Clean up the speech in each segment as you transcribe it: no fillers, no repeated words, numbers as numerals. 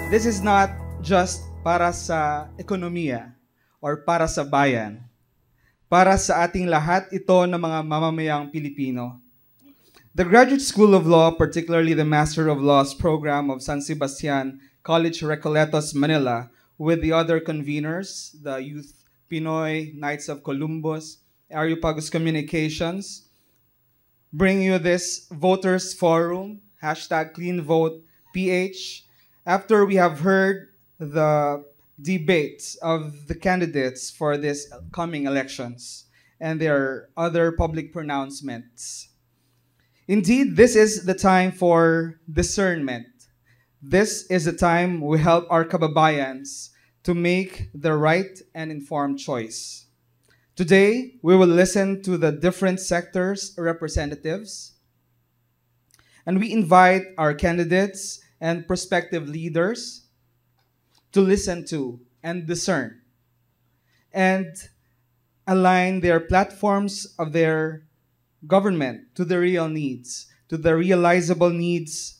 This is not just para sa ekonomiya or para sa bayan. Para sa ating lahat ito ng mga mamamayang Pilipino. The Graduate School of Law, particularly the Master of Laws program of San Sebastian College Recoletos, Manila, with the other conveners, the Youth Pinoy, Knights of Columbus, Areopagus Communications, bring you this voters forum, #CleanVotePH, after we have heard the debates of the candidates for this coming elections and their other public pronouncements. Indeed, this is the time for discernment. This is the time we help our kababayans to make the right and informed choice. Today, we will listen to the different sectors' representatives, and we invite our candidates and prospective leaders to listen to and discern and align their platforms of their government to the real needs, to the realizable needs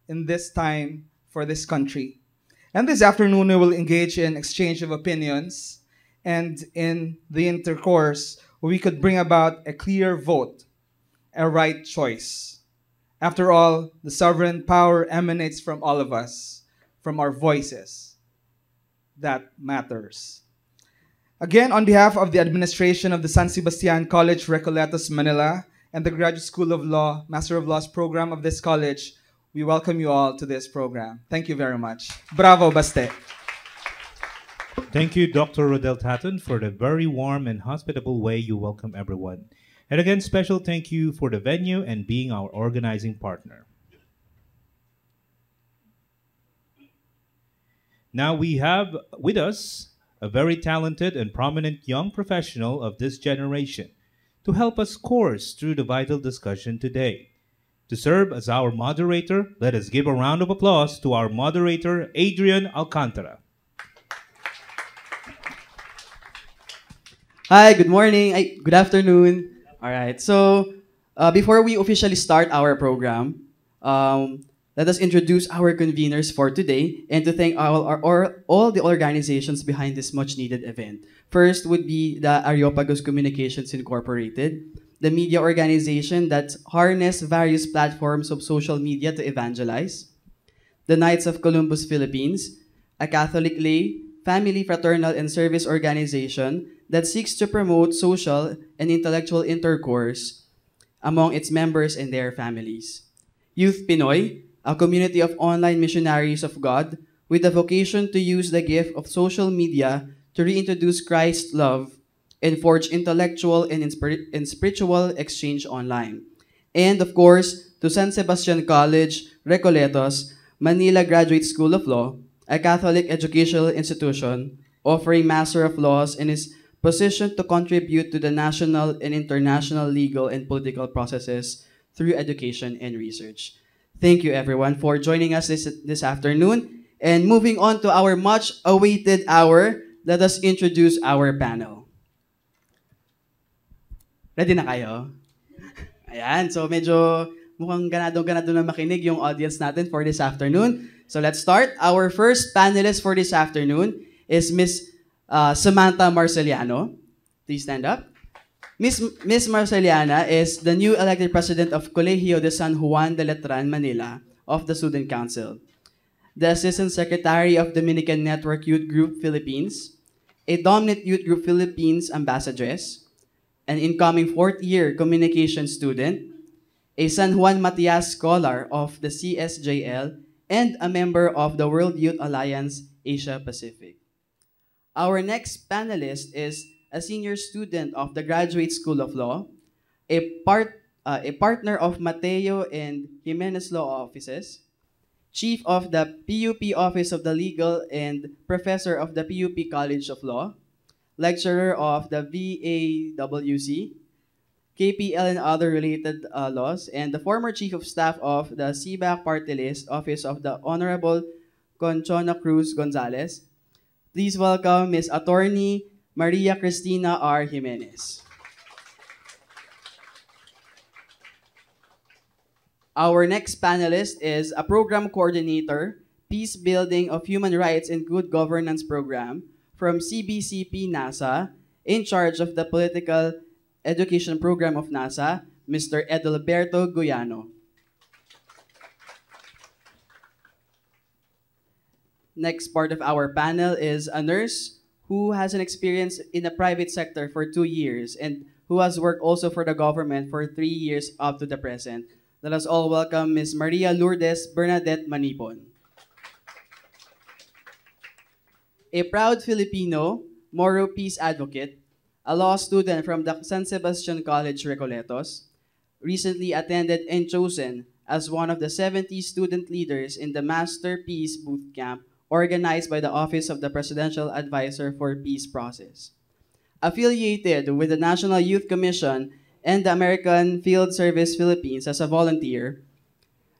in this time for this country. And this afternoon, we will engage in exchange of opinions, and in the intercourse, we could bring about a clear vote, a right choice. After all, the sovereign power emanates from all of us, from our voices. That matters. Again, on behalf of the administration of the San Sebastian College Recoletos, Manila, and the Graduate School of Law, Master of Laws program of this college, we welcome you all to this program. Thank you very much. Bravo, Baste. Thank you, Dr. Rodel Tatton, for the very warm and hospitable way you welcome everyone. And again, special thank you for the venue and being our organizing partner. Now we have with us a very talented and prominent young professional of this generation to help us course through the vital discussion today. To serve as our moderator, let us give a round of applause to our moderator, Adrian Alcantara. Hi, good morning. Good afternoon. All right. So, before we officially start our program, let us introduce our conveners for today and to thank all the organizations behind this much-needed event. First would be the Areopagus Communications Incorporated, the media organization that harness various platforms of social media to evangelize. The Knights of Columbus Philippines, a Catholic lay, family, fraternal, and service organization that seeks to promote social and intellectual intercourse among its members and their families. Youth Pinoy, a community of online missionaries of God with a vocation to use the gift of social media to reintroduce Christ's love and forge intellectual and spiritual exchange online. And of course, to San Sebastian College, Recoletos, Manila Graduate School of Law, a Catholic educational institution offering Master of Laws and is positioned to contribute to the national and international legal and political processes through education and research. Thank you everyone for joining us this afternoon. And moving on to our much awaited hour, let us introduce our panel. Ready na kayo? Ayan, so medyo mukhang ganado-ganado na makinig yung audience natin for this afternoon. So let's start. Our first panelist for this afternoon is Miss Samantha Marceliano. Please stand up. Miss Marceliana is the new elected president of Colegio de San Juan de Letran, Manila, of the Student Council, the assistant secretary of Dominican Network Youth Group Philippines, a dominant Youth Group Philippines ambassadress, an incoming fourth-year communication student, a San Juan Matias Scholar of the CSJL, and a member of the World Youth Alliance Asia Pacific. Our next panelist is a senior student of the Graduate School of Law, a partner of Mateo and Jimenez Law Offices, chief of the PUP Office of the Legal and professor of the PUP College of Law, lecturer of the VAWC, KPL and other related laws, and the former chief of staff of the CBAC Party List Office of the Honorable Conchona Cruz Gonzalez. Please welcome Ms. Attorney Maria Cristina R. Jimenez. Our next panelist is a program coordinator, Peace Building of Human Rights and Good Governance Program from CBCP NASA, in charge of the Political Education Program of NASA, Mr. Edalberto Guyano. Next part of our panel is a nurse who has an experience in the private sector for 2 years and who has worked also for the government for 3 years up to the present. Let us all welcome Ms. Maria Lourdes Bernadette Manipon. A proud Filipino, Moro peace advocate, a law student from the San Sebastian College, Recoletos, recently attended and chosen as one of the 70 student leaders in the Master Peace Boot Camp organized by the Office of the Presidential Advisor for Peace Process. Affiliated with the National Youth Commission and the American Field Service Philippines as a volunteer,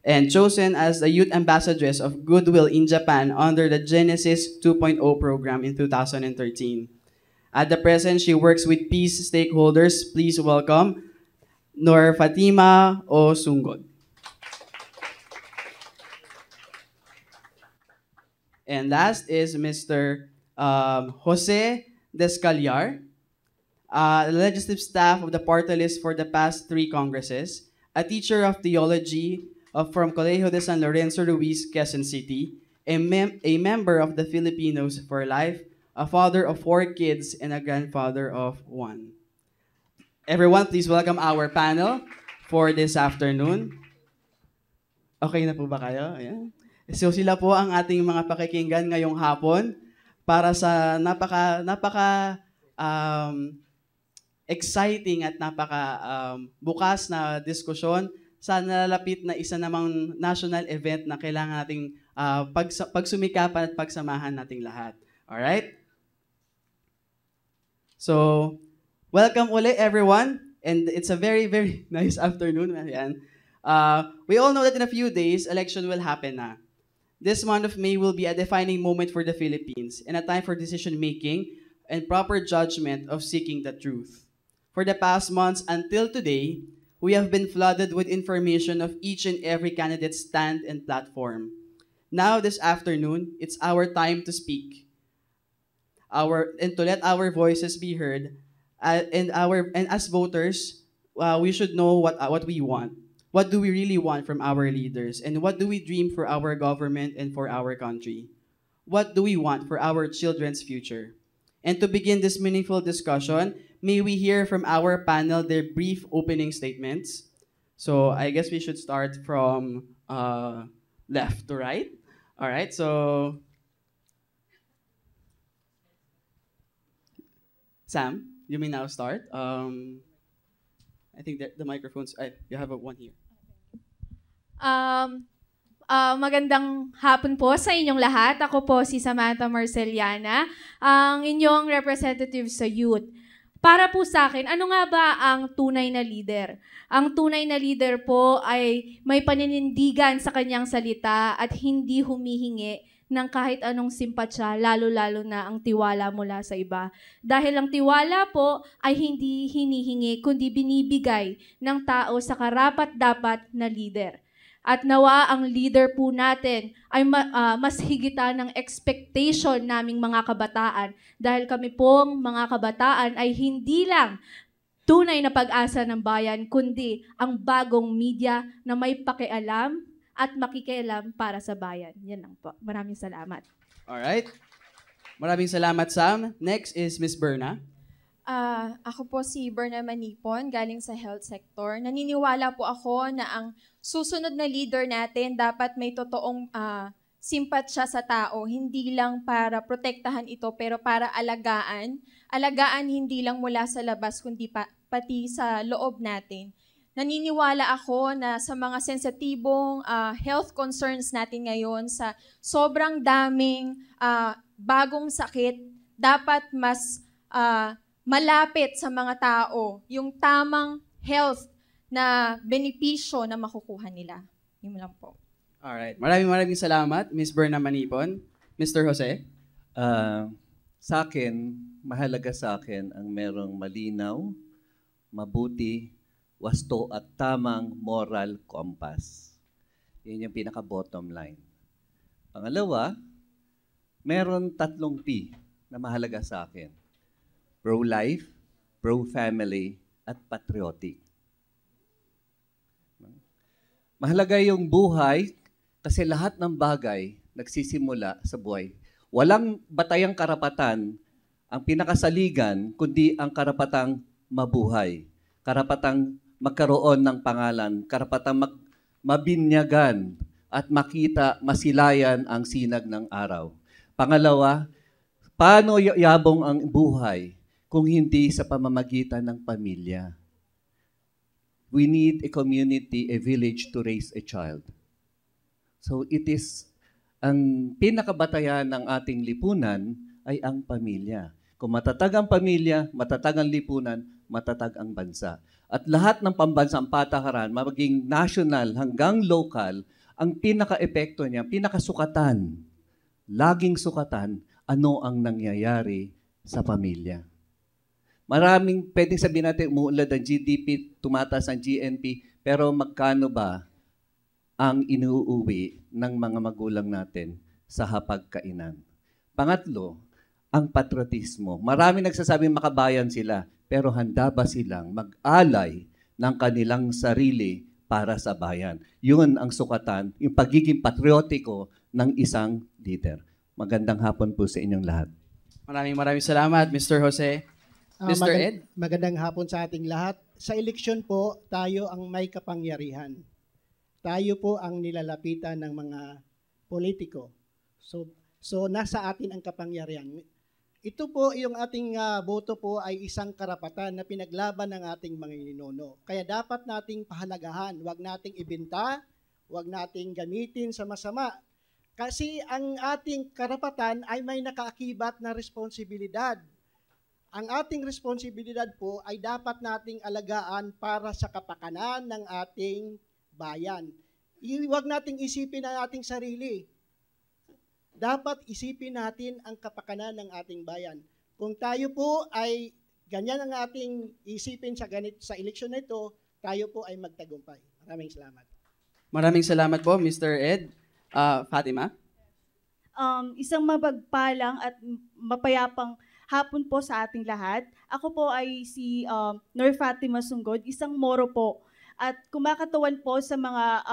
and chosen as the Youth Ambassadress of Goodwill in Japan under the Genesis 2.0 program in 2013. At the present, she works with peace stakeholders. Please welcome Nor Fatima O. Sungod. And last is Mr. Jose Descaliar, legislative staff of the party list for the past 3 congresses, a teacher of theology from Colegio de San Lorenzo Ruiz, Quezon City, a member of the Filipinos for Life, a father of 4 kids, and a grandfather of 1. Everyone, please welcome our panel for this afternoon. Okay na po ba kayo? Ayan. So sila po ang ating mga pakikinggan ngayong hapon para sa napaka exciting at bukas na diskusyon sa nalalapit na isa namang national event na kailangan nating pagsumikapan at pagsamahan nating lahat. Alright? So, welcome ulit everyone, and it's a very, very nice afternoon. Ayan. We all know that in a few days, election will happen na. This month of May will be a defining moment for the Philippines and a time for decision-making and proper judgment of seeking the truth. For the past months until today, we have been flooded with information of each and every candidate's stand and platform. Now, this afternoon, it's our time to speak and to let our voices be heard. And as voters, we should know what we want. What do we really want from our leaders? And what do we dream for our government and for our country? What do we want for our children's future? And to begin this meaningful discussion, may we hear from our panel their brief opening statements. So I guess we should start from left to right. All right, so Sam, you may now start. I think that the microphones, you have one here. Magandang hapon po sa inyong lahat. Ako po si Samantha Marceliana, ang inyong representative sa youth. Para po sa akin, ano nga ba ang tunay na leader? Ang tunay na leader po ay may paninindigan sa kanyang salita at hindi humihingi ng kahit anong simpatsya, lalo-lalo na ang tiwala mula sa iba. Dahil ang tiwala po ay hindi hinihingi, kundi binibigay ng tao sa karapat-dapat na leader. At nawa ang leader po natin ay mas higitan ng expectation naming mga kabataan. Dahil kami pong mga kabataan ay hindi lang tunay na pag-asa ng bayan, kundi ang bagong media na may pakialam at makikialam para sa bayan. Yan lang po. Maraming salamat. Alright. Maraming salamat, Sam. Next is Miss Berna. Ako po si Berna Manipon, galing sa health sector. Naniniwala po ako na ang susunod na leader natin dapat may totoong simpatsya sa tao, hindi lang para protektahan ito, pero para alagaan. Alagaan hindi lang mula sa labas, kundi pati sa loob natin. Naniniwala ako na sa mga sensitibong health concerns natin ngayon, sa sobrang daming bagong sakit, dapat mas malapit sa mga tao yung tamang health na benepisyo na makukuha nila. Yun lang po. Alright. Maraming salamat, Ms. Berna Manipon. Mr. Jose? Sa akin, mahalaga sa akin ang merong malinaw, mabuti, wasto at tamang moral compass. Yun yung pinaka-bottom line. Pangalawa, meron 3 P na mahalaga sa akin. Pro-life, pro-family, at patriotic. Mahalaga yung buhay kasi lahat ng bagay nagsisimula sa buhay. Walang batayang karapatan ang pinakasaligan kundi ang karapatang mabuhay. Karapatang magkaroon ng pangalan, karapatang mabinyagan at makita, masilayan ang sinag ng araw. Pangalawa, paano yabong ang buhay kung hindi sa pamamagitan ng pamilya? We need a community, a village to raise a child. So it is, ang pinakabatayan ng ating lipunan ay ang pamilya. Kung matatag ang pamilya, matatag ang lipunan, matatag ang bansa. At lahat ng pambansang patakaran, maging national hanggang local, ang pinaka-epekto niya, pinakasukatan, laging sukatan, ano ang nangyayari sa pamilya. Maraming pwedeng sabihin natin, umuunlad ang GDP, tumataas ang GNP, pero magkano ba ang inuuwi ng mga magulang natin sa hapagkainan? Pangatlo, ang patriotismo. Marami nagsasabing makabayan sila, pero handa ba silang mag-alay ng kanilang sarili para sa bayan? Yun ang sukatan, yung pagiging patriotiko ng isang leader. Magandang hapon po sa inyong lahat. Maraming salamat, Mr. Jose. Mr. Ed? Magandang hapon sa ating lahat. Sa eleksyon po, tayo ang may kapangyarihan. Tayo po ang nilalapitan ng mga politiko. So nasa atin ang kapangyarihan. Ito po, yung ating boto po ay isang karapatan na pinaglaban ng ating mga ninuno. Kaya dapat nating pahalagahan. Huwag nating ibenta, huwag nating gamitin sa masama. Kasi ang ating karapatan ay may nakaakibat na responsibilidad. Ang ating responsibilidad po ay dapat nating alagaan para sa kapakanan ng ating bayan. Huwag nating isipin ang ating sarili. Dapat isipin natin ang kapakanan ng ating bayan. Kung tayo po ay ganyan ang ating isipin sa eleksyon na ito, tayo po ay magtagumpay. Maraming salamat. Maraming salamat po, Mr. Ed. Fatima? Isang mapagpalang at mapayapang hapon po sa ating lahat. Ako po ay si Nur Fatima Sunggod, isang Moro po. At kumakatawan po sa mga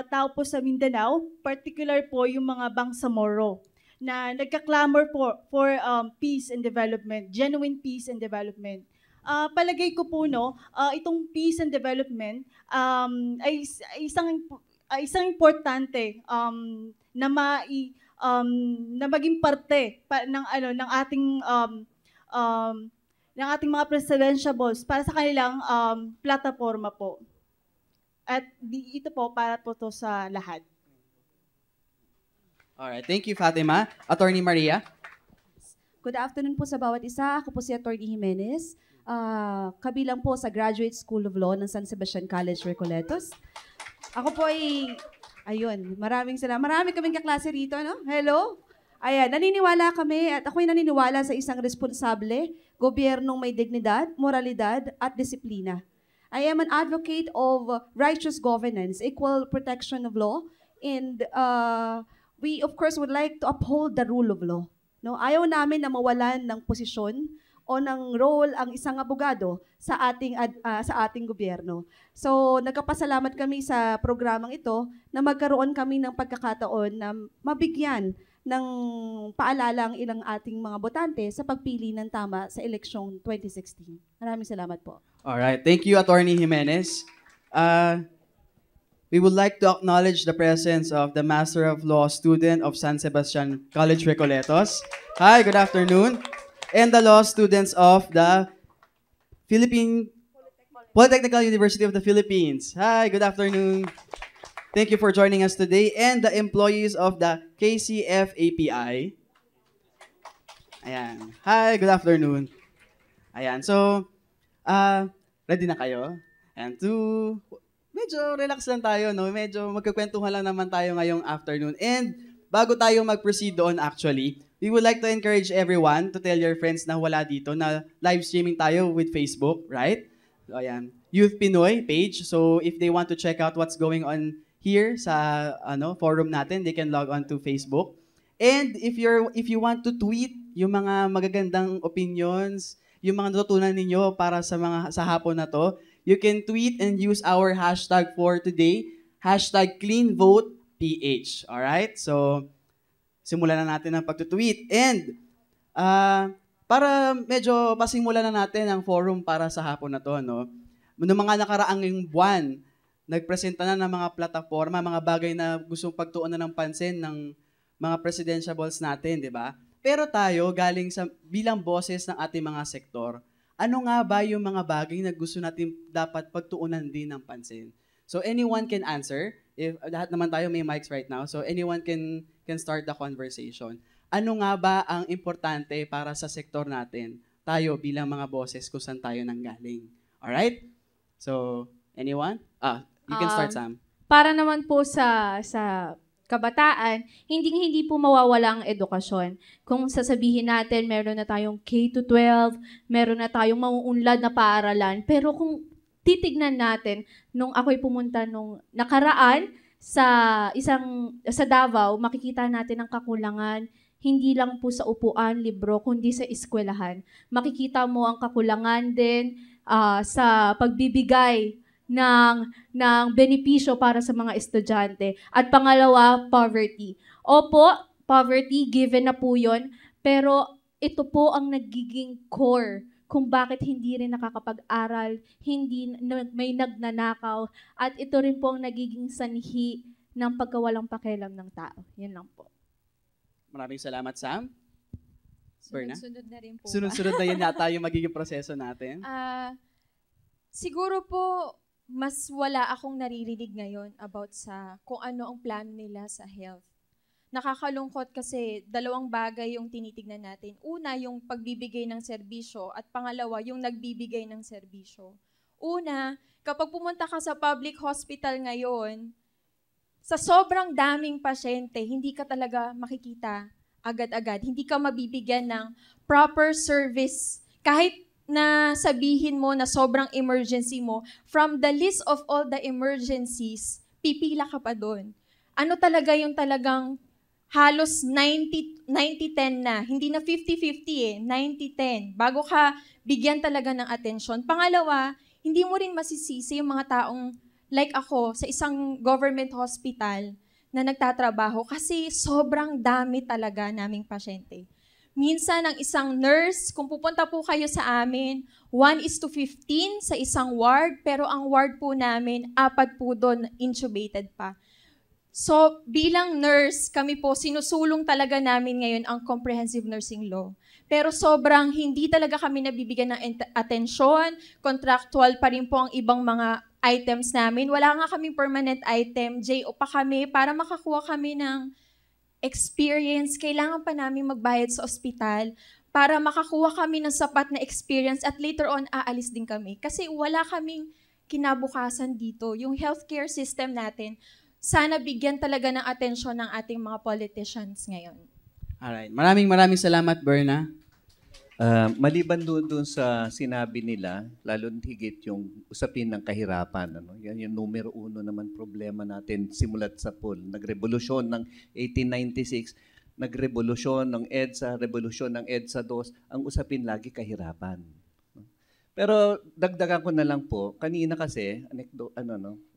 tao po sa Mindanao, particular po yung mga Bangsamoro na nagka-clamor po for peace and development, genuine peace and development. Palagay ko po itong peace and development ay isang importante na maging parte ng ating mga presidentiables para sa kanilang plataforma po. At ito po para po to sa lahat. Alright, thank you, Fatima. Attorney Maria? Good afternoon po sa bawat isa. Ako po si Attorney Jimenez. Kabilang po sa Graduate School of Law ng San Sebastian College, Recoletos. Ako po ay, maraming salamat. Marami kaming kaklase rito, no? Hello? Ayan, naniniwala kami at ako'y naniniwala sa isang responsable, gobyernong may dignidad, moralidad at disiplina. I am an advocate of righteous governance, equal protection of law, and we of course would like to uphold the rule of law. No, ayaw namin na mawalan ng posisyon o ng role ang isang abogado sa ating gobyerno. So, nagkapasalamat kami sa programang ito na magkaroon kami ng pagkakataon na mabigyan ng paalala ang ilang ating mga botante sa pagpili ng tama sa eleksyong 2016. Maraming salamat po. Alright, thank you, Attorney Jimenez. We would like to acknowledge the presence of the Master of Law student of San Sebastian College, Recoletos. Hi, good afternoon. And the law students of the Polytechnical University of the Philippines. Hi, good afternoon. Thank you for joining us today. And the employees of the KCF API. Ayan. Hi, good afternoon. Ayan, so, ready na kayo? And medyo relax lang tayo, no? Medyo magkakwentuhan lang naman tayo ngayong afternoon. And bago tayo mag-proceed doon actually, we would like to encourage everyone to tell your friends na wala dito na live streaming tayo with Facebook, right? So, ayan. Youth Pinoy page. So if they want to check out what's going on here sa forum natin. They can log on to Facebook. And if you want to tweet yung mga magagandang opinions, yung mga natutunan ninyo para sa hapon na to, you can tweet and use our hashtag for today, #CleanVotePH. Alright? So, simulan na natin ang pagtutweet. And, para medyo pasimulan na natin ang forum para sa hapon na to, no? Noong mga nakaraang buwan, nagpresenta na ng mga plataforma, mga bagay na gustong pagtuunan ng pansin ng mga presidentiables natin, di ba? Pero tayo, bilang boses ng ating mga sektor, ano nga ba yung mga bagay na gusto natin dapat pagtuunan din ng pansin? So anyone can answer. If lahat naman tayo may mics right now, so anyone can start the conversation. Ano nga ba ang importante para sa sektor natin? Tayo bilang mga boses kung saan tayo nanggaling. Alright? So, anyone? You can start, Sam. Para naman po sa kabataan, hindi po mawawala ang edukasyon. Kung sasabihin natin, meron na tayong K-12, meron na tayong mauunlad na paaralan, pero kung titignan natin, nung ako'y pumunta nung nakaraan sa Davao, makikita natin ang kakulangan, hindi lang po sa upuan, libro, kundi sa eskwelahan. Makikita mo ang kakulangan din sa pagbibigay ng benepisyo para sa mga estudyante. At pangalawa, poverty. Opo, poverty, given na po yun, pero ito po ang nagiging core kung bakit hindi rin nakakapag-aral, may nagnanakaw, at ito rin po ang nagiging sanhi ng pagkawalang pakialam ng tao. Yan lang po. Maraming salamat, Sam. Berna? Sunod-sunod na rin po. Sunod-sunod na yan yata yung magiging proseso natin. Siguro po, mas wala akong naririnig ngayon about sa kung ano ang plano nila sa health. Nakakalungkot kasi dalawang bagay yung tinitignan natin. Una, yung pagbibigay ng serbisyo at pangalawa, yung nagbibigay ng serbisyo. Una, kapag pumunta ka sa public hospital ngayon, sa sobrang daming pasyente, hindi ka talaga makikita agad-agad. Hindi ka mabibigyan ng proper service. Kahit na sabihin mo na sobrang emergency mo, from the list of all the emergencies, pipila ka pa doon. Ano talaga yung talagang halos 90-10 na. Hindi na 50-50 90-10. Bago ka bigyan talaga ng atensyon. Pangalawa, hindi mo rin masisisi yung mga taong like ako sa isang government hospital na nagtatrabaho kasi sobrang dami talaga naming pasyente. Minsan, ang isang nurse, kung pupunta po kayo sa amin, 1:15 sa isang ward, pero ang ward po namin, 4 po doon, intubated pa. So, bilang nurse, kami po, sinusulong talaga namin ngayon ang comprehensive nursing law. Pero sobrang hindi talaga kami nabibigyan ng atensyon, contractual pa rin po ang ibang mga items namin. Wala nga kaming permanent item, JO pa kami, para makakuha kami ng experience, kailangan pa namin magbayad sa ospital para makakuha kami ng sapat na experience at later on, aalis din kami. Kasi wala kaming kinabukasan dito. Yung healthcare system natin, sana bigyan talaga ng atensyon ng ating mga politicians ngayon. Alright. Maraming salamat, Berna. Maliban doon sa sinabi nila, lalo higit yung usapin ng kahirapan. Yan yung numero 1 naman problema natin simulat sa pool. Nagrevolusyon ng 1896, nagrevolusyon ng EDSA, revolusyon ng EDSA 2, ang usapin lagi kahirapan. Pero dagdagan ko na lang po, kanina kasi,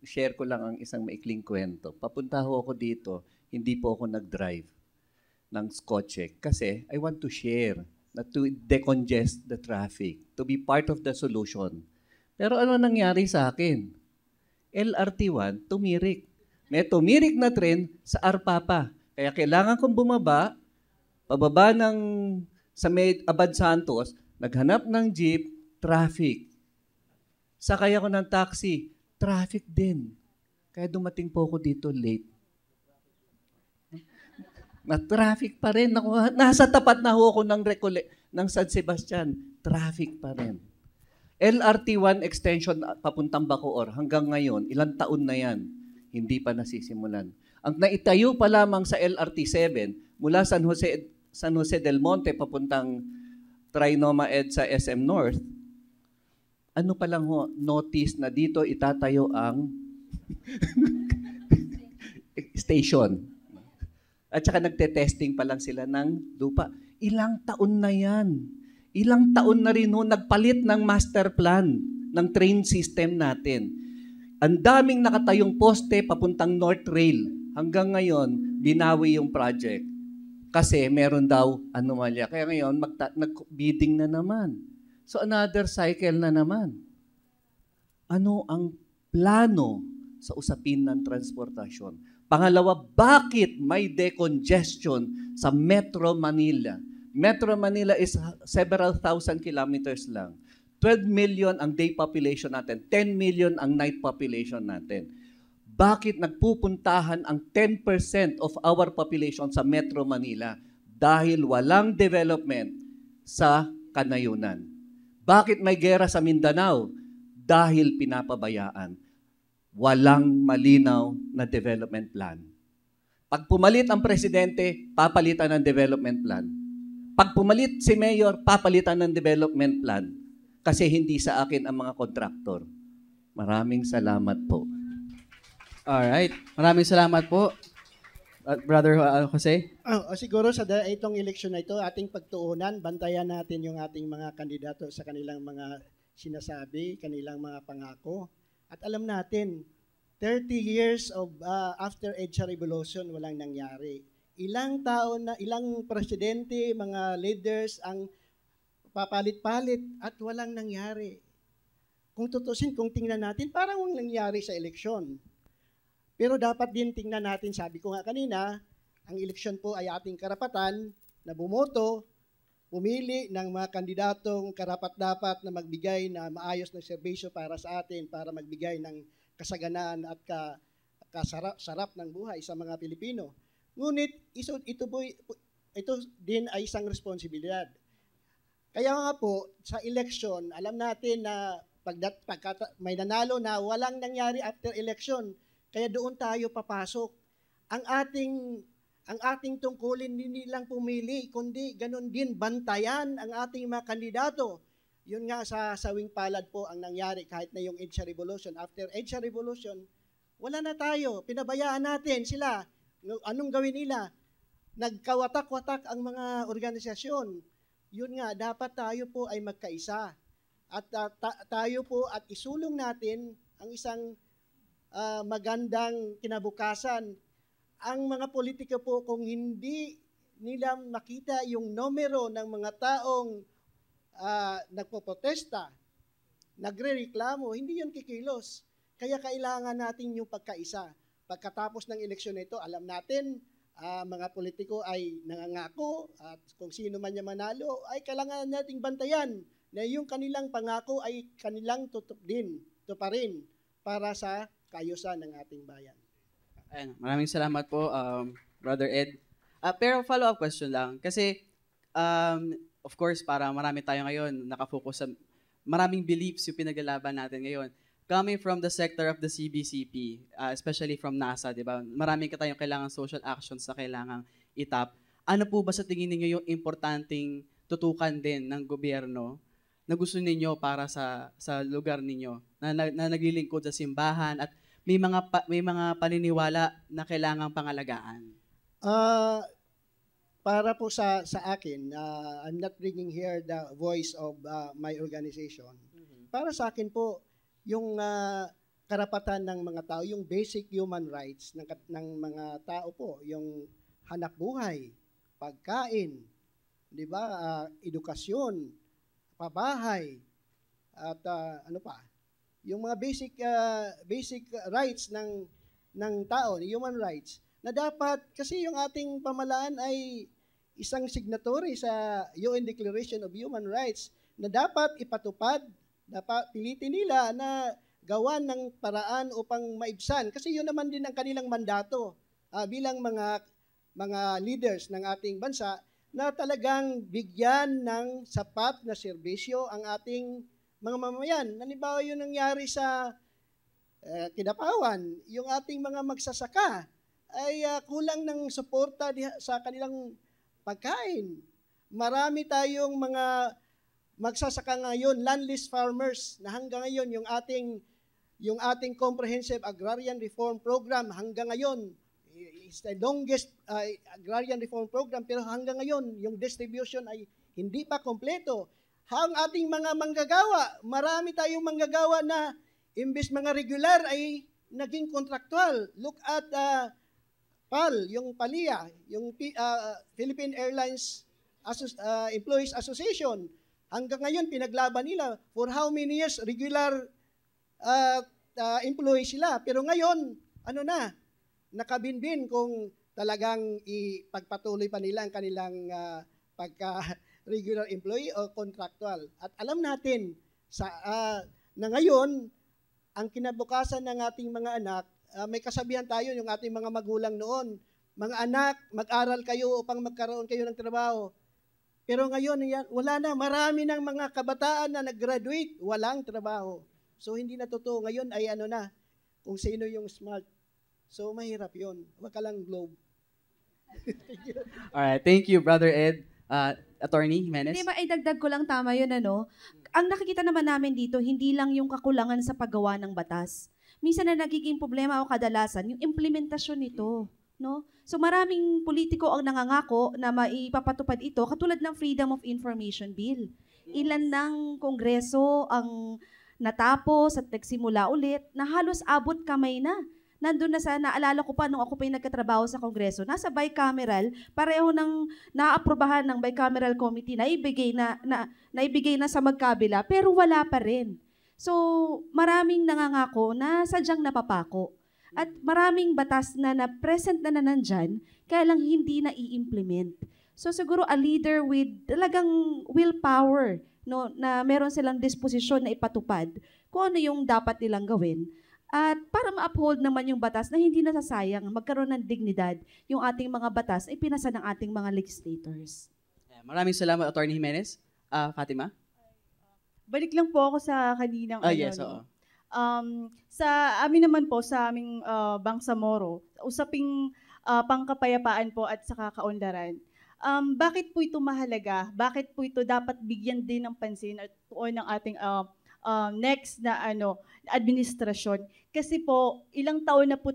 share ko lang ang isang maikling kwento. Papunta ho ako dito, hindi po ako nag-drive ng Scotcheck kasi I want to share, not to decongest the traffic, to be part of the solution. Pero ano nangyari sa akin? LRT1, tumirik. May tumirik na tren sa Arpapa. Kaya kailangan kong bumaba, pababa sa Abad Santos, naghanap ng jeep, traffic. Sakay ako ng taxi, traffic din. Kaya dumating po ako dito late. Na-traffic pa rin. Nasa tapat na ho ako ng San Sebastian. Traffic pa rin. LRT1 extension papuntang Bacoor, hanggang ngayon, ilang taon na yan, hindi pa nasisimulan. Ang naitayo pa lamang sa LRT7, mula San Jose del Monte papuntang Trinoma EDSA SM North, ano pa lang ho, notice na dito itatayo ang station. At saka nagte-testing pa lang sila ng lupa. Ilang taon na yan. Ilang taon na rin nagpalit ng master plan ng train system natin. Ang daming nakatayong poste papuntang North Rail. Hanggang ngayon, binawi yung project. Kasi meron daw anomalya. Kaya ngayon, nag-bidding na naman. So another cycle na naman. Ano ang plano sa usapin ng transportasyon? Pangalawa, bakit may decongestion sa Metro Manila? Metro Manila is several thousand kilometers lang. 12 million ang day population natin. 10 million ang night population natin. Bakit nagpupuntahan ang 10% of our population sa Metro Manila? Dahil walang development sa kanayunan. Bakit may gera sa Mindanao? Dahil pinapabayaan. Walang malinaw na development plan. Pag pumalit ang presidente, papalitan ng development plan. Pag pumalit si mayor, papalitan ng development plan. Kasi hindi sa akin ang mga kontraktor. Maraming salamat po. Alright. Maraming salamat po, Brother Jose. Siguro sa itong election na ito, ating pagtuunan, bantayan natin yung ating mga kandidato sa kanilang mga sinasabi, kanilang mga pangako. At alam natin, 30 years of after EDSA Revolution, walang nangyari. Ilang taon na, ilang presidente, mga leaders ang papalit-palit at walang nangyari. Kung tutusin, kung tingnan natin, parang walang nangyari sa eleksyon. Pero dapat din tingnan natin, sabi ko nga kanina, ang eleksyon po ay ating karapatan na bumoto, pumili ng mga kandidatong karapat-dapat na magbigay na maayos na serbisyo para sa atin, para magbigay ng kasaganaan at kasarap ng buhay sa mga Pilipino. Ngunit ito din ay isang responsibilidad. Kaya nga po, sa election, alam natin na may nanalo na walang nangyari after election. Kaya doon tayo papasok. Ang ating tungkulin hindi lang pumili, kundi ganun din bantayan ang ating mga kandidato. Yun nga sa sawing palad po ang nangyari kahit na yung EDSA Revolution. After EDSA Revolution, wala na tayo. Pinabayaan natin sila. Anong gawin nila? Nagkawatak-watak ang mga organisasyon. Yun nga, dapat tayo po ay magkaisa. At tayo po at isulong natin ang isang magandang kinabukasan. Ang mga politika po, kung hindi nila makita yung numero ng mga taong nagpoprotesta, nagre-reklamo, hindi yun kikilos. Kaya kailangan natin yung pagkaisa. Pagkatapos ng eleksyon na ito, alam natin, mga politiko ay nangangako at kung sino man niya manalo, ay kailangan nating bantayan na yung kanilang pangako ay kanilang tuparin para sa kaayusan ng ating bayan. Ayan, maraming salamat po, Brother Ed. Pero follow-up question lang. Kasi, of course, para marami tayo ngayon, nakafocus sa maraming beliefs yung pinaglalaban natin ngayon. Coming from the sector of the CBCP, especially from NASA, di ba? Maraming tayong kailangan social actions na kailangang itap. Ano po ba sa tingin ninyo yung importanteng tutukan din ng gobyerno na gusto ninyo para sa lugar ninyo na naglilingkod sa simbahan at may mga paniniwala na kailangang pangalagaan? Para po sa akin, I'm not bringing here the voice of my organization. Para sa akin po, yung karapatan ng mga tao, yung basic human rights ng mga tao po, yung hanap buhay, pagkain, di ba, edukasyon, pabahay, at ano pa, yung mga basic rights ng tao, human rights, na dapat, kasi yung ating pamalaan ay isang signatory sa UN Declaration of Human Rights na dapat ipatupad, dapat pilitin nila na gawan ng paraan upang maibsan. Kasi yun naman din ang kanilang mandato bilang mga leaders ng ating bansa na talagang bigyan ng sapat na serbisyo ang ating mga mamamayan. Halimbawa yun nangyari sa Kidapawan, yung ating mga magsasaka ay kulang ng suporta sa kanilang pagkain. Marami tayong mga magsasaka ngayon, landless farmers, na hanggang ngayon yung ating comprehensive agrarian reform program hanggang ngayon is the longest agrarian reform program, pero hanggang ngayon, yung distribution ay hindi pa kompleto. Ang ating mga manggagawa, marami tayong manggagawa na imbes mga regular ay naging contractual. Look at PAL, yung PALIA, yung Philippine Airlines Employees Association. Hanggang ngayon, pinaglaban nila for how many years regular employees sila. Pero ngayon, nakabinbin kung talagang ipagpatuloy pa nila ang kanilang pagka-regular employee o contractual. At alam natin na ngayon, ang kinabukasan ng ating mga anak, may kasabihan tayo yung ating mga magulang noon, mga anak, mag-aral kayo upang magkaroon kayo ng trabaho. Pero ngayon, wala na. Marami ng mga kabataan na nag-graduate, walang trabaho. So, hindi na totoo. Ngayon ay kung sino yung smart. So, mahirap yun. Huwag ka lang globe. Alright, thank you, Brother Ed. Attorney Jimenez? Hindi ba, dagdag ko lang tama yun, Ang nakikita naman namin dito, hindi lang yung kakulangan sa paggawa ng batas. Minsan na nagiging problema o kadalasan, yung implementasyon nito. No? So maraming politiko ang nangangako na maipapatupad ito, katulad ng Freedom of Information Bill. Ilan ng kongreso ang natapos at nagsimula ulit na halos abot kamay na. Nandun na naalala ko pa nung ako pa yung nagkatrabaho sa Kongreso, nasa bicameral, pareho ng naaprubahan ng bicameral committee, naibigay na sa magkabila, pero wala pa rin. So, maraming nangangako na sadyang napapako. At maraming batas na present na nandyan, kaya lang hindi na i-implement. So, siguro a leader with talagang willpower, na meron silang disposisyon na ipatupad kung ano yung dapat nilang gawin. At para ma-uphold naman yung batas na hindi nasasayang, magkaroon ng dignidad yung ating mga batas ay pinasa ng ating mga legislators. Maraming salamat, Attorney Jimenez. Fatima? Balik lang po ako sa kaninang Yes, oo. Sa amin naman po, sa aming Bangsamoro, usaping pangkapayapaan po at saka kaunlaran. Bakit po ito mahalaga? Bakit po ito dapat bigyan din ng pansin at tuon ng ating next na administrasyon? Kasi po, ilang taon na po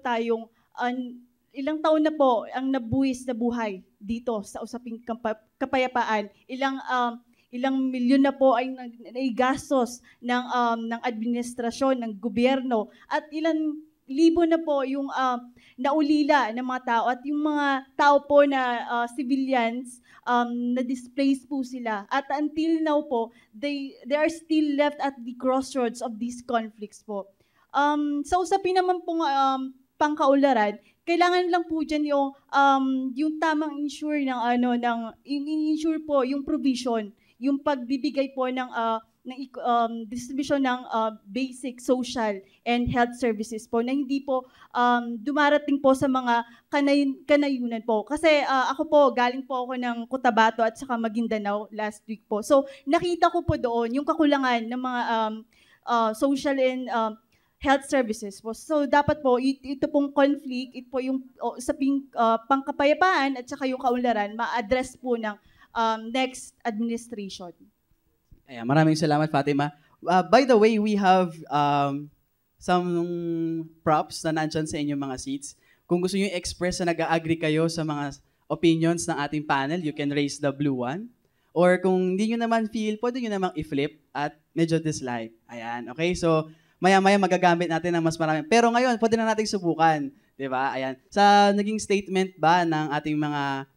ang nabuwis na buhay dito sa usaping kapayapaan. Ilang milyon na po ay naigastos ng administrasyon, ng gobyerno, at ilang libo na po yung naulila ng mga tao, at yung mga tao po na civilians, na-displaced po sila. At until now po, they are still left at the crossroads of these conflicts po. Sa usapin naman pong pangkaularan, kailangan lang po dyan yung tamang insure insure po yung provision, yung pagbibigay po ng distribution ng basic social and health services po na hindi po dumarating po sa mga kanayunan po. Kasi ako po, galing po ako ng Cotabato at saka Maguindanao last week po. So nakita ko po doon yung kakulangan ng mga social and health services po. So dapat po ito pong conflict, ito po yung usaping pangkapayapaan at saka yung kaunlaran ma-address po ng next administration. Ayan, maraming salamat, Fatima. By the way, we have some props na nandyan sa inyong mga seats. Kung gusto nyo express na nag-agree kayo sa mga opinions ng ating panel, you can raise the blue one. Or kung hindi nyo naman feel, pwede nyo namang i-flip at medyo dislike. Ayan, okay? So, maya-maya magagamit natin ng mas marami. Pero ngayon, pwede na natin subukan. Diba? Ayan. Sa naging statement ba ng ating mga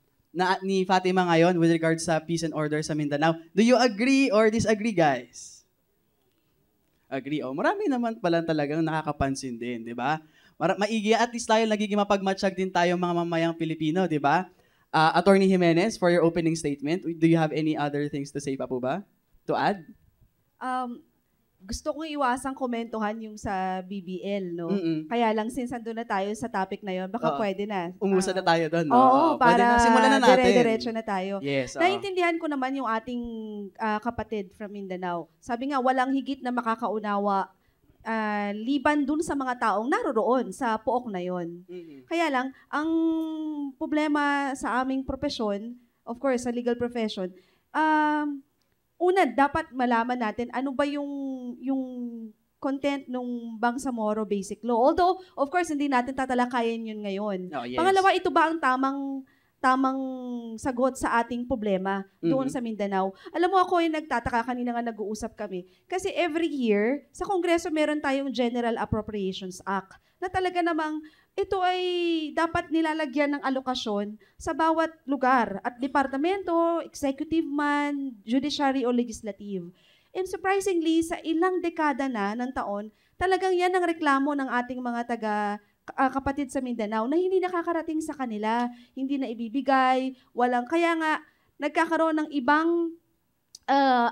ni Fatima ngayon with regards sa peace and order sa Mindanao, do you agree or disagree, guys? Agree. Marami naman pala talagang nakakapansin din, di ba? Maigi, at least tayo nagiging mapagmatsyag din tayo mga mamayang Pilipino, di ba? Attorney Jimenez, for your opening statement, do you have any other things to say pa po ba? To add? Gusto kong iwasang komentuhan yung sa BBL, no? Kaya lang, since andun na tayo sa topic na yon, baka pwede na. Umusad na tayo doon, no? Oo, para na, simulan na natin. Dire-diretso na tayo. Yes. Naintindihan ko naman yung ating kapatid from Mindanao. Sabi nga, walang higit na makakaunawa liban dun sa mga taong naroroon sa pook na yon. Kaya lang, ang problema sa aming profesyon, of course, sa legal profession, una, dapat malaman natin ano ba yung content nung Bangsamoro Basic Law. Although, of course, hindi natin tatalakayin yun ngayon. Oh, yes. Pangalawa, ito ba ang tamang sagot sa ating problema doon sa Mindanao? Alam mo, ako yung nagtataka, kanina nga nag-uusap kami. Kasi every year, sa Kongreso meron tayong General Appropriations Act na talaga namang ito ay dapat nilalagyan ng alokasyon sa bawat lugar at departamento, executive man, judiciary o legislative. And surprisingly, sa ilang dekada na ng taon, talagang yan ang reklamo ng ating mga kapatid sa Mindanao na hindi nakakarating sa kanila, hindi na ibibigay, kaya nga nagkakaroon ng ibang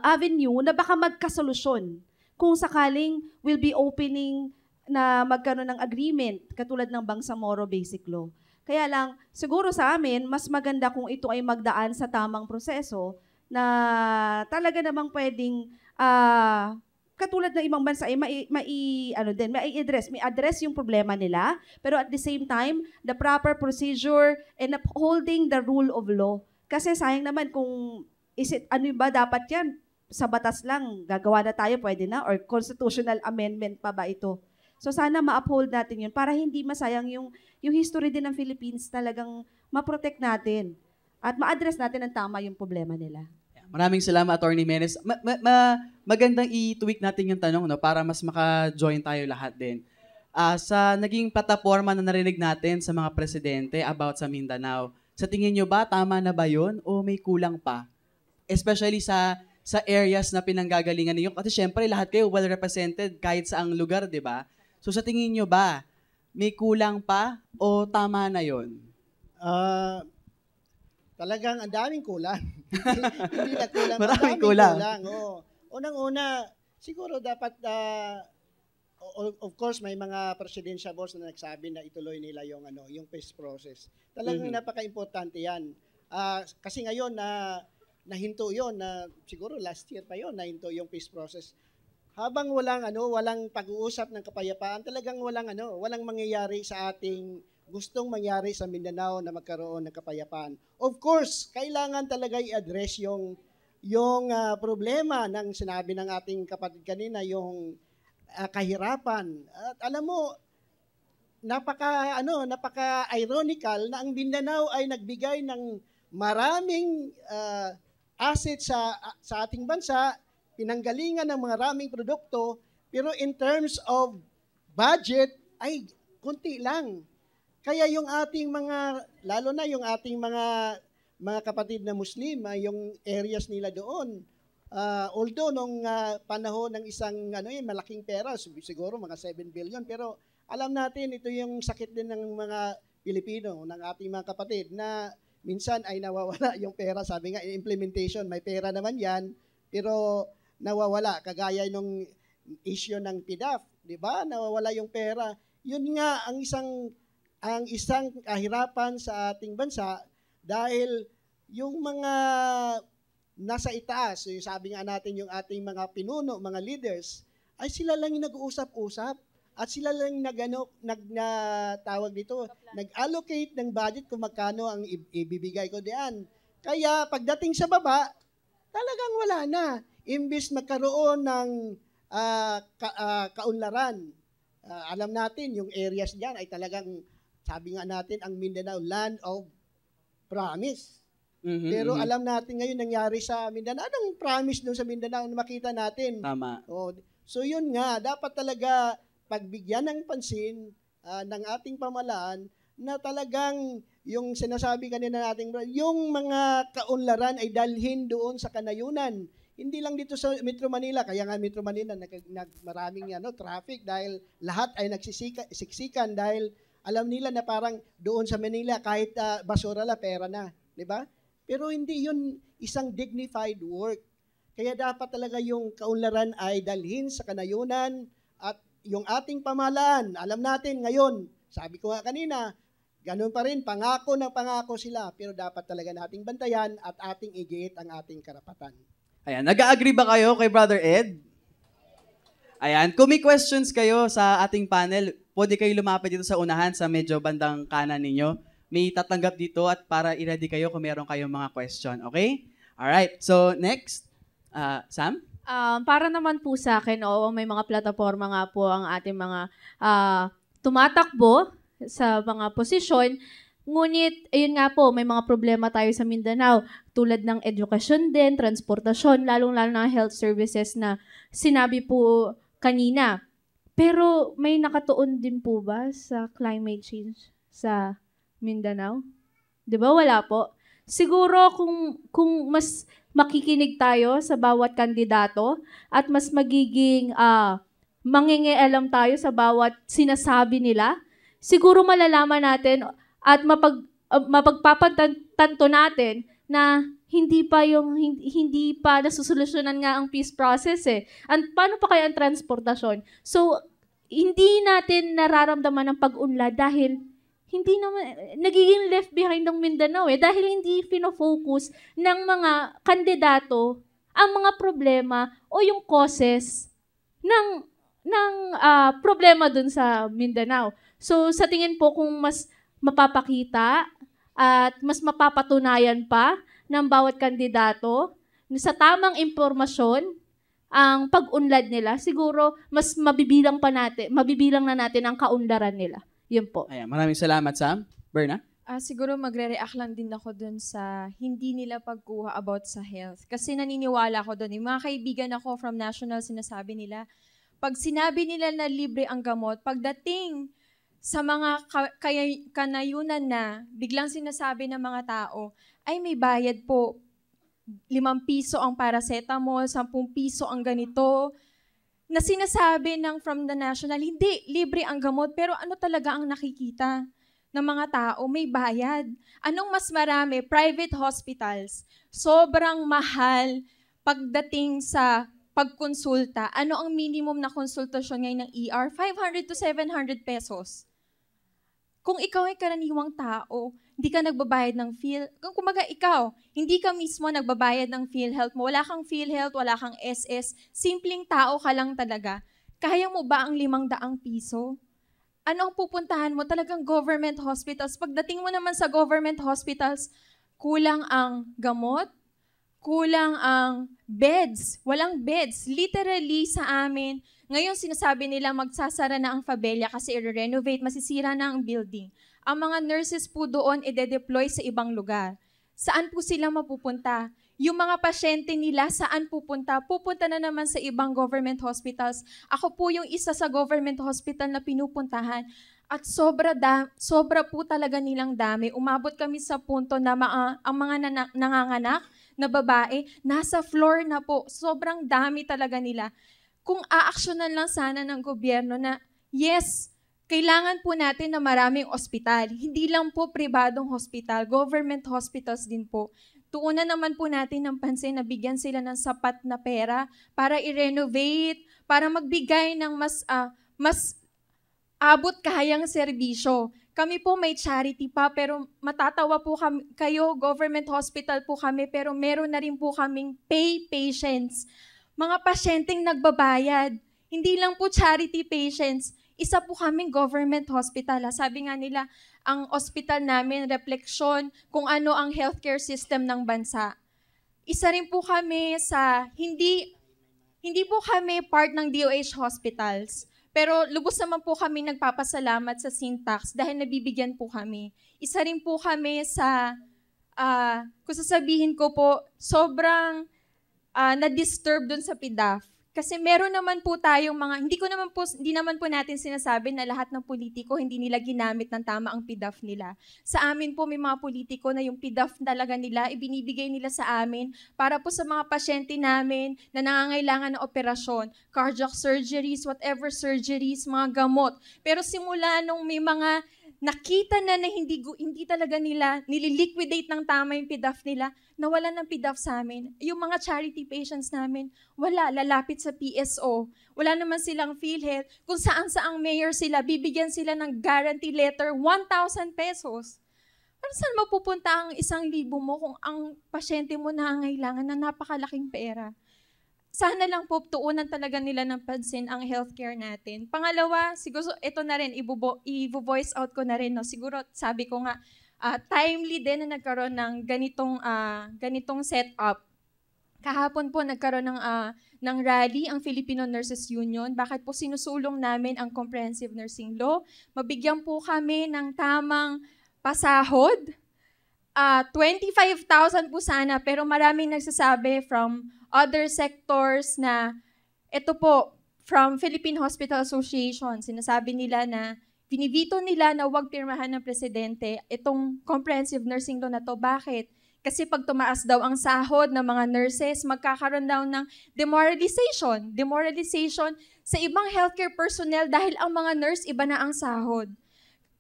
avenue na baka magkasolusyon kung sakaling will be opening na magkaroon ng agreement katulad ng Bangsamoro Basic Law. Kaya lang, siguro sa amin, mas maganda kung ito ay magdaan sa tamang proseso na talaga namang pwedeng katulad ng ibang bansa ay mai-address yung problema nila, pero at the same time, the proper procedure and upholding the rule of law. Kasi sayang naman kung dapat yan? Sa batas lang, gagawa na tayo, pwede na? Or constitutional amendment pa ba ito? So sana ma-uphold natin yun para hindi masayang yung history din ng Philippines, talagang ma-protect natin at ma-address natin ng tama yung problema nila. Maraming salamat, Attorney Menes. Magandang i-tweak natin yung tanong, no, para mas maka-join tayo lahat din. Sa naging plataforma na narinig natin sa mga presidente about sa Mindanao, sa tingin nyo ba, tama na ba yun o may kulang pa? Especially sa areas na pinanggagalingan ninyo. Kasi syempre, lahat kayo well-represented kahit saang lugar, di ba? So sa tingin nyo ba, may kulang pa o tama na yun? Talagang ang daming kulang. Hindi na kulang. Maraming kulang. Oo. Unang-una, siguro dapat, of course, may mga presidential boss na nagsabi na ituloy nila yung peace process. Talagang napaka-importante yan. Kasi ngayon, nahinto yon na siguro last year pa yon nahinto yung peace process. Habang walang pag-uusap ng kapayapaan, talagang walang mangyayari sa ating gustong mangyari sa Mindanao na magkaroon ng kapayapaan. Of course, kailangan talaga i-address yung problema ng sinabi ng ating kapatid kanina, yung kahirapan. At alam mo, napaka-ironical na ang Mindanao ay nagbigay ng maraming asset sa ating bansa, pinanggalingan ng maraming produkto, pero in terms of budget ay kunti lang. Kaya yung ating lalo na yung ating mga kapatid na Muslim, yung areas nila doon, although nung panahon ng isang malaking pera, siguro mga 7 billion, pero alam natin ito yung sakit din ng mga Pilipino, ng ating mga kapatid, na minsan ay nawawala yung pera. Sabi nga, implementation, may pera naman yan, pero nawawala. Kagaya nung issue ng PDAF, di ba? Nawawala yung pera. Yun nga ang isang kahirapan sa ating bansa dahil yung mga nasa itaas, yung sabi nga natin yung ating mga pinuno, mga leaders, ay sila lang yung nag-uusap-usap at sila lang nag-tawag dito, nag-allocate ng budget kung magkano ang ibibigay ko diyan. Kaya pagdating sa baba, talagang wala na. Imbis magkaroon ng kaunlaran, alam natin yung areas diyan ay talagang, sabi nga natin, ang Mindanao, land of promise. Pero alam natin ngayon nangyari sa Mindanao. Anong promise doon sa Mindanao na makita natin? Tama. So yun nga, dapat talaga pagbigyan ng pansin ng ating pamahalaan na talagang yung sinasabi kanina natin, yung mga kaunlaran ay dalhin doon sa kanayunan. Hindi lang dito sa Metro Manila, kaya nga Metro Manila maraming traffic dahil lahat ay nagsisiksikan dahil alam nila na parang doon sa Manila kahit basura la pera na, di ba? Pero hindi yun isang dignified work. Kaya dapat talaga yung kaunlaran ay dalhin sa kanayunan at yung ating pamahalaan, alam natin ngayon, sabi ko nga kanina, ganun pa rin, pangako ng pangako sila, pero dapat talaga nating bantayan at ating igiit ang ating karapatan. Ayan, nag-agree ba kayo kay Brother Ed? Ayan, kung may questions kayo sa ating panel, pwede kayo lumapit dito sa unahan sa medyo bandang kanan ninyo. May tatanggap dito at para i-ready kayo kung meron kayong mga question. Okay? Alright, so next, Sam? Para naman po sa akin, oo, may mga plataforma nga po ang ating mga tumatakbo sa mga posisyon. Ngunit, ayun nga po, may mga problema tayo sa Mindanao tulad ng edukasyon din, transportasyon, lalong-lalo ng health services na sinabi po kanina. Pero may nakatuon din po ba sa climate change sa Mindanao? 'Di ba wala po? Siguro kung mas makikinig tayo sa bawat kandidato at mas magiging mangingialam tayo sa bawat sinasabi nila, siguro malalaman natin at mapagpapatanto natin na hindi pa nasusolusyonan nga ang peace process eh. Paano pa kaya ang transportasyon? So, hindi natin nararamdaman ang pag-unlad dahil hindi naman, nagiging left behind ng Mindanao dahil hindi fino-focus ng mga kandidato ang mga problema o yung causes ng problema dun sa Mindanao. So, sa tingin po kung mas mapapakita at mas mapapatunayan pa ng bawat kandidato sa tamang impormasyon ang pag-unlad nila, siguro mas mabibilang na natin ang kaunlaran nila. Yun po. Ayan, maraming salamat, Sam. Berna? Siguro magre-react lang din ako dun sa hindi nila pagkuha about sa health. Kasi naniniwala ako dun. Yung mga kaibigan ako from national, sinasabi nila, pag sinabi nila na libre ang gamot, pagdating sa mga kanayunan na biglang sinasabi ng mga tao, ay may bayad po, 5 piso ang paracetamol, 10 piso ang ganito, na sinasabi ng from the national, hindi, libre ang gamot, pero ano talaga ang nakikita ng mga tao? May bayad. Anong mas marami? Private hospitals. Sobrang mahal pagdating sa pagkonsulta. Ano ang minimum na konsultasyon ngayon ng ER? 500 to 700 pesos. Kung ikaw ay karaniwang tao, hindi ka nagbabayad ng kumaga ikaw, hindi ka mismo nagbabayad ng PhilHealth mo, wala kang PhilHealth, wala kang SS, simpleng tao ka lang talaga, kaya mo ba ang 500 piso? Ano ang pupuntahan mo? Talagang government hospitals. Pagdating mo naman sa government hospitals, kulang ang gamot, kulang ang beds, walang beds. Literally sa amin, ngayon sinasabi nila magsasara na ang Fabella kasi i-renovate, masisira na ang building. Ang mga nurses po doon i-deploy sa ibang lugar. Saan po sila mapupunta? Yung mga pasyente nila, saan pupunta? Pupunta na naman sa ibang government hospitals. Ako po yung isa sa government hospital na pinupuntahan. At sobra po talaga nilang dami. Umabot kami sa punto na ang mga nanganganak na babae, nasa floor na po. Sobrang dami talaga nila. Kung aaksyonan lang sana ng gobyerno na, yes, kailangan po natin na maraming ospital. Hindi lang po pribadong hospital, government hospitals din po. Tuunan naman po natin ng pansin na bigyan sila ng sapat na pera para i-renovate, para magbigay ng mas abot kahayang serbisyo. Kami po may charity pa, pero matatawa po kayo, government hospital po kami, pero meron na rin po kaming pay patients. Mga pasyenteng nagbabayad. Hindi lang po charity patients. Isa po kaming government hospital. Sabi nga nila, ang hospital namin, refleksyon kung ano ang healthcare system ng bansa. Isa rin po kami sa, hindi po kami part ng DOH hospitals. Pero lubos naman po kami nagpapasalamat sa Syntax dahil nabibigyan po kami. Isa rin po kami sa, kung sasabihin ko po, sobrang na-disturb dun sa PDAF. Kasi meron naman po tayong mga, hindi naman po natin sinasabi na lahat ng politiko hindi nila ginamit ng tama ang PDAF nila. Sa amin po may mga politiko na yung PDAF talaga nila, ibinibigay nila sa amin para po sa mga pasyente namin na nangangailangan ng operasyon, cardiac surgeries, whatever surgeries, mga gamot. Pero simula nung may mga nakita na hindi talaga nila nililiquidate ng tama yung PDAF nila, nawalan ng PDAF sa amin. Yung mga charity patients namin, wala, lalapit sa PSO. Wala naman silang PhilHealth. Kung saan-saang mayor sila, bibigyan sila ng guarantee letter, 1,000 pesos. Para saan mapupunta ang 1,000 mo kung ang pasyente mo nangangailangan na napakalaking pera? Sana lang po tuunan talaga nila ng pansin ang healthcare natin. Pangalawa, siguro ito na rin, i-voice out ko na rin. No? Siguro sabi ko nga, timely din na nagkaroon ng ganitong setup. Kahapon po nagkaroon ng ng rally ang Filipino Nurses Union. Bakit po sinusulong namin ang Comprehensive Nursing Law? Mabigyan po kami ng tamang pasahod. 25,000 po sana, pero maraming nagsasabi from other sectors na ito po, from Philippine Hospital Association, sinasabi nila na binivito nila na huwag pirmahan ng presidente itong Comprehensive Nursing Law na to. Bakit? Kasi pag tumaas daw ang sahod ng mga nurses, magkakaroon daw ng demoralization. Demoralization sa ibang healthcare personnel dahil ang mga nurse iba na ang sahod.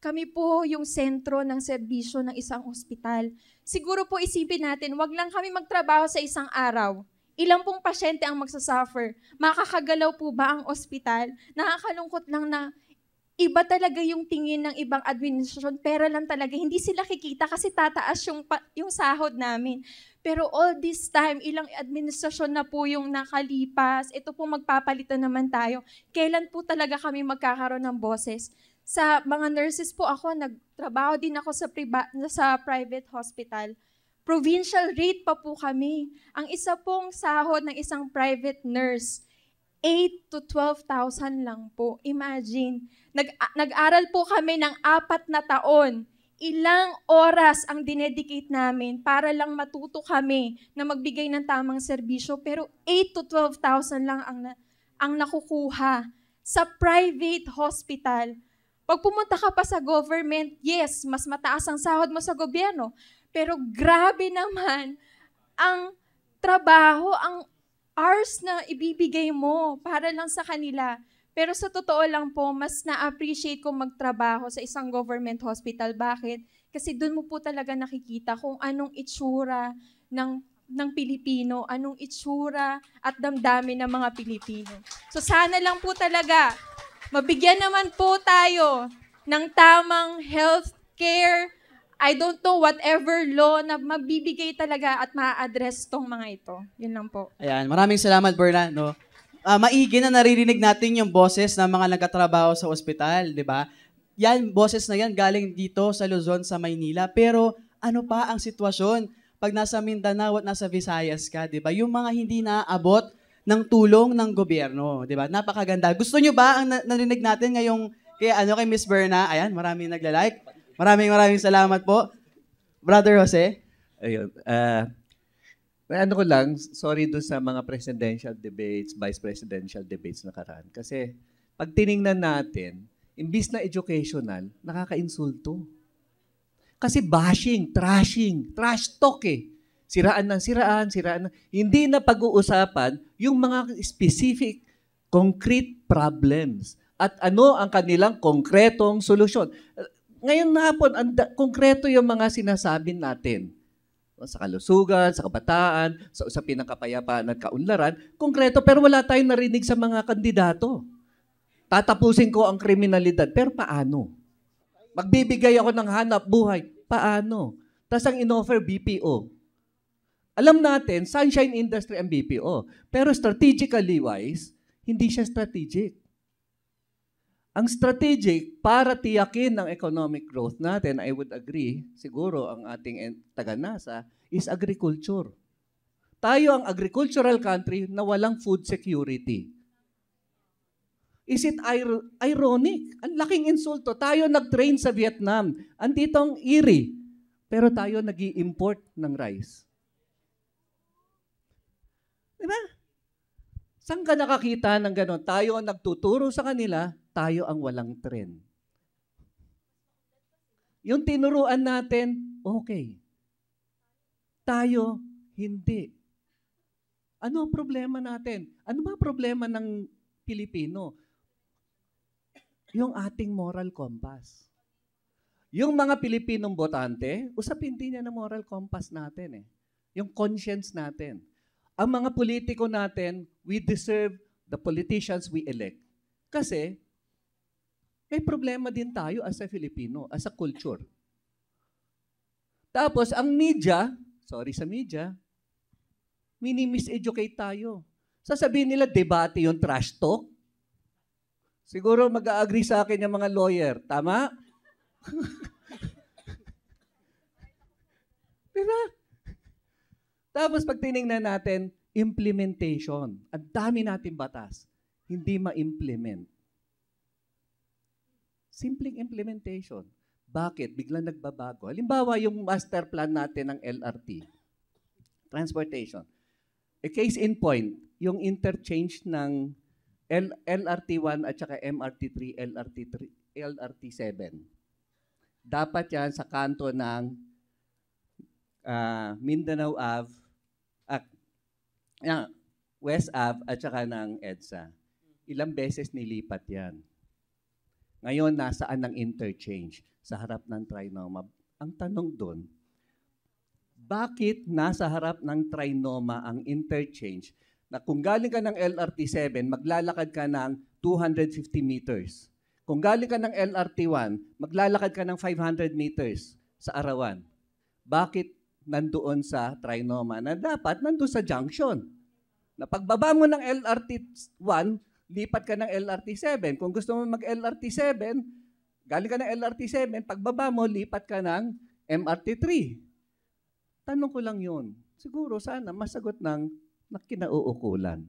Kami po yung sentro ng serbisyo ng isang ospital. Siguro po isipin natin, wag lang kami magtrabaho sa isang araw. Ilang pong pasyente ang magsasuffer? Makakagalaw po ba ang ospital? Nakakalungkot lang na iba talaga yung tingin ng ibang administrasyon, pera lang talaga. Hindi sila kikita kasi tataas yung sahod namin. Pero all this time, ilang administrasyon na po yung nakalipas. Ito po magpapalitan naman tayo. Kailan po talaga kami magkakaroon ng boses? Sa mga nurses po ako, nagtrabaho din ako sa private hospital. Provincial rate pa po kami. Ang isa pong sahod ng isang private nurse, 8 to 12,000 lang po. Imagine, nag-aral po kami ng 4 na taon. Ilang oras ang dinedicate namin para lang matuto kami na magbigay ng tamang serbisyo. Pero 8 to 12,000 lang ang nakukuha sa private hospital. Pag pumunta ka pa sa government, yes, mas mataas ang sahod mo sa gobyerno. Pero grabe naman ang trabaho, ang hours na ibibigay mo para lang sa kanila. Pero sa totoo lang po, mas na-appreciate ko magtrabaho sa isang government hospital. Bakit? Kasi doon mo po talaga nakikita kung anong itsura ng Pilipino, anong itsura at damdamin ng mga Pilipino. So sana lang po talaga, mabigyan naman po tayo ng tamang health care. I don't know, whatever law na mabibigay talaga at ma-address tong mga ito. Yun lang po. Ayan, maraming salamat, Berna. No? Maigi na naririnig natin yung boses ng mga nagkatrabaho sa ospital, di ba? Yan, boses na yan galing dito sa Luzon, sa Maynila. Pero ano pa ang sitwasyon pag nasa Mindanao at nasa Visayas ka, di ba? Yung mga hindi naaabot ng tulong ng gobyerno, di ba? Napakaganda. Gusto nyo ba ang narinig natin ngayong kay Miss Berna? Ayan, maraming nagla-like. Maraming salamat po. Brother Jose? Ayun. Ano ko lang, sorry doon sa mga presidential debates, vice presidential debates nakaraan. Kasi pag tiningnan natin, imbis na educational, nakaka-insulto. Kasi bashing, trash talk eh. Siraan. Hindi na pag-uusapan yung mga specific, concrete problems. At ano ang kanilang konkretong solusyon. Ngayon na hapon, konkreto yung mga sinasabi natin. Sa kalusugan, sa kabataan, sa usapin ng kapayapaan at kaunlaran, konkreto, pero wala tayong narinig sa mga kandidato. Tatapusin ko ang kriminalidad, pero paano? Magbibigay ako ng hanap buhay, paano? Tapos ang inoffer BPO. Alam natin, sunshine industry ang BPO, pero strategically wise, hindi siya strategic. Ang strategic para tiyakin ng economic growth natin, I would agree, siguro ang ating taga-NASA, is agriculture. Tayo ang agricultural country na walang food security. Is it ironic? Ang laking insulto. Tayo nag-train sa Vietnam. Andito ang iri. Pero tayo nag-i-import ng rice. Diba? Saan ka nakakita ng gano'n? Tayo ang nagtuturo sa kanila, tayo ang walang trend. Yung tinuruan natin, okay. Tayo, hindi. Ano ang problema natin? Ano ba problema ng Pilipino? Yung ating moral compass. Yung mga Pilipinong botante, usapin din niya na moral compass natin eh. Yung conscience natin. Ang mga politiko natin, we deserve the politicians we elect. Kasi, may problema din tayo as a Filipino, as a culture. Tapos, ang media, sorry sa media, mini-miseducate tayo. Sasabihin nila, debate yung trash talk. Siguro mag-a-agree sa akin yung mga lawyer. Tama? Diba? Tapos pag tinignan natin, implementation. Ang dami natin batas, hindi ma-implement. Simpleng implementation. Bakit? Biglang nagbabago. Halimbawa, yung master plan natin ng LRT, transportation. A case in point, yung interchange ng LRT1 at saka MRT3, LRT7. Dapat yan sa kanto ng Mindanao Ave, West Ave at saka ng EDSA. Ilang beses nilipat yan. Ngayon, nasaan ang interchange? Sa harap ng Trinoma. Ang tanong doon, bakit nasa harap ng Trinoma ang interchange na kung galing ka ng LRT7, maglalakad ka ng 250 meters. Kung galing ka ng LRT1, maglalakad ka ng 500 meters sa arawan. Bakit nandoon sa Trinoma na dapat nandoon sa junction? Na pagbaba mo ng LRT1, lipat ka ng LRT7. Kung gusto mo mag-LRT7, galing ka ng LRT7, pagbaba mo, lipat ka ng MRT3. Tanong ko lang yun. Siguro sana masagot ng kinauukulan.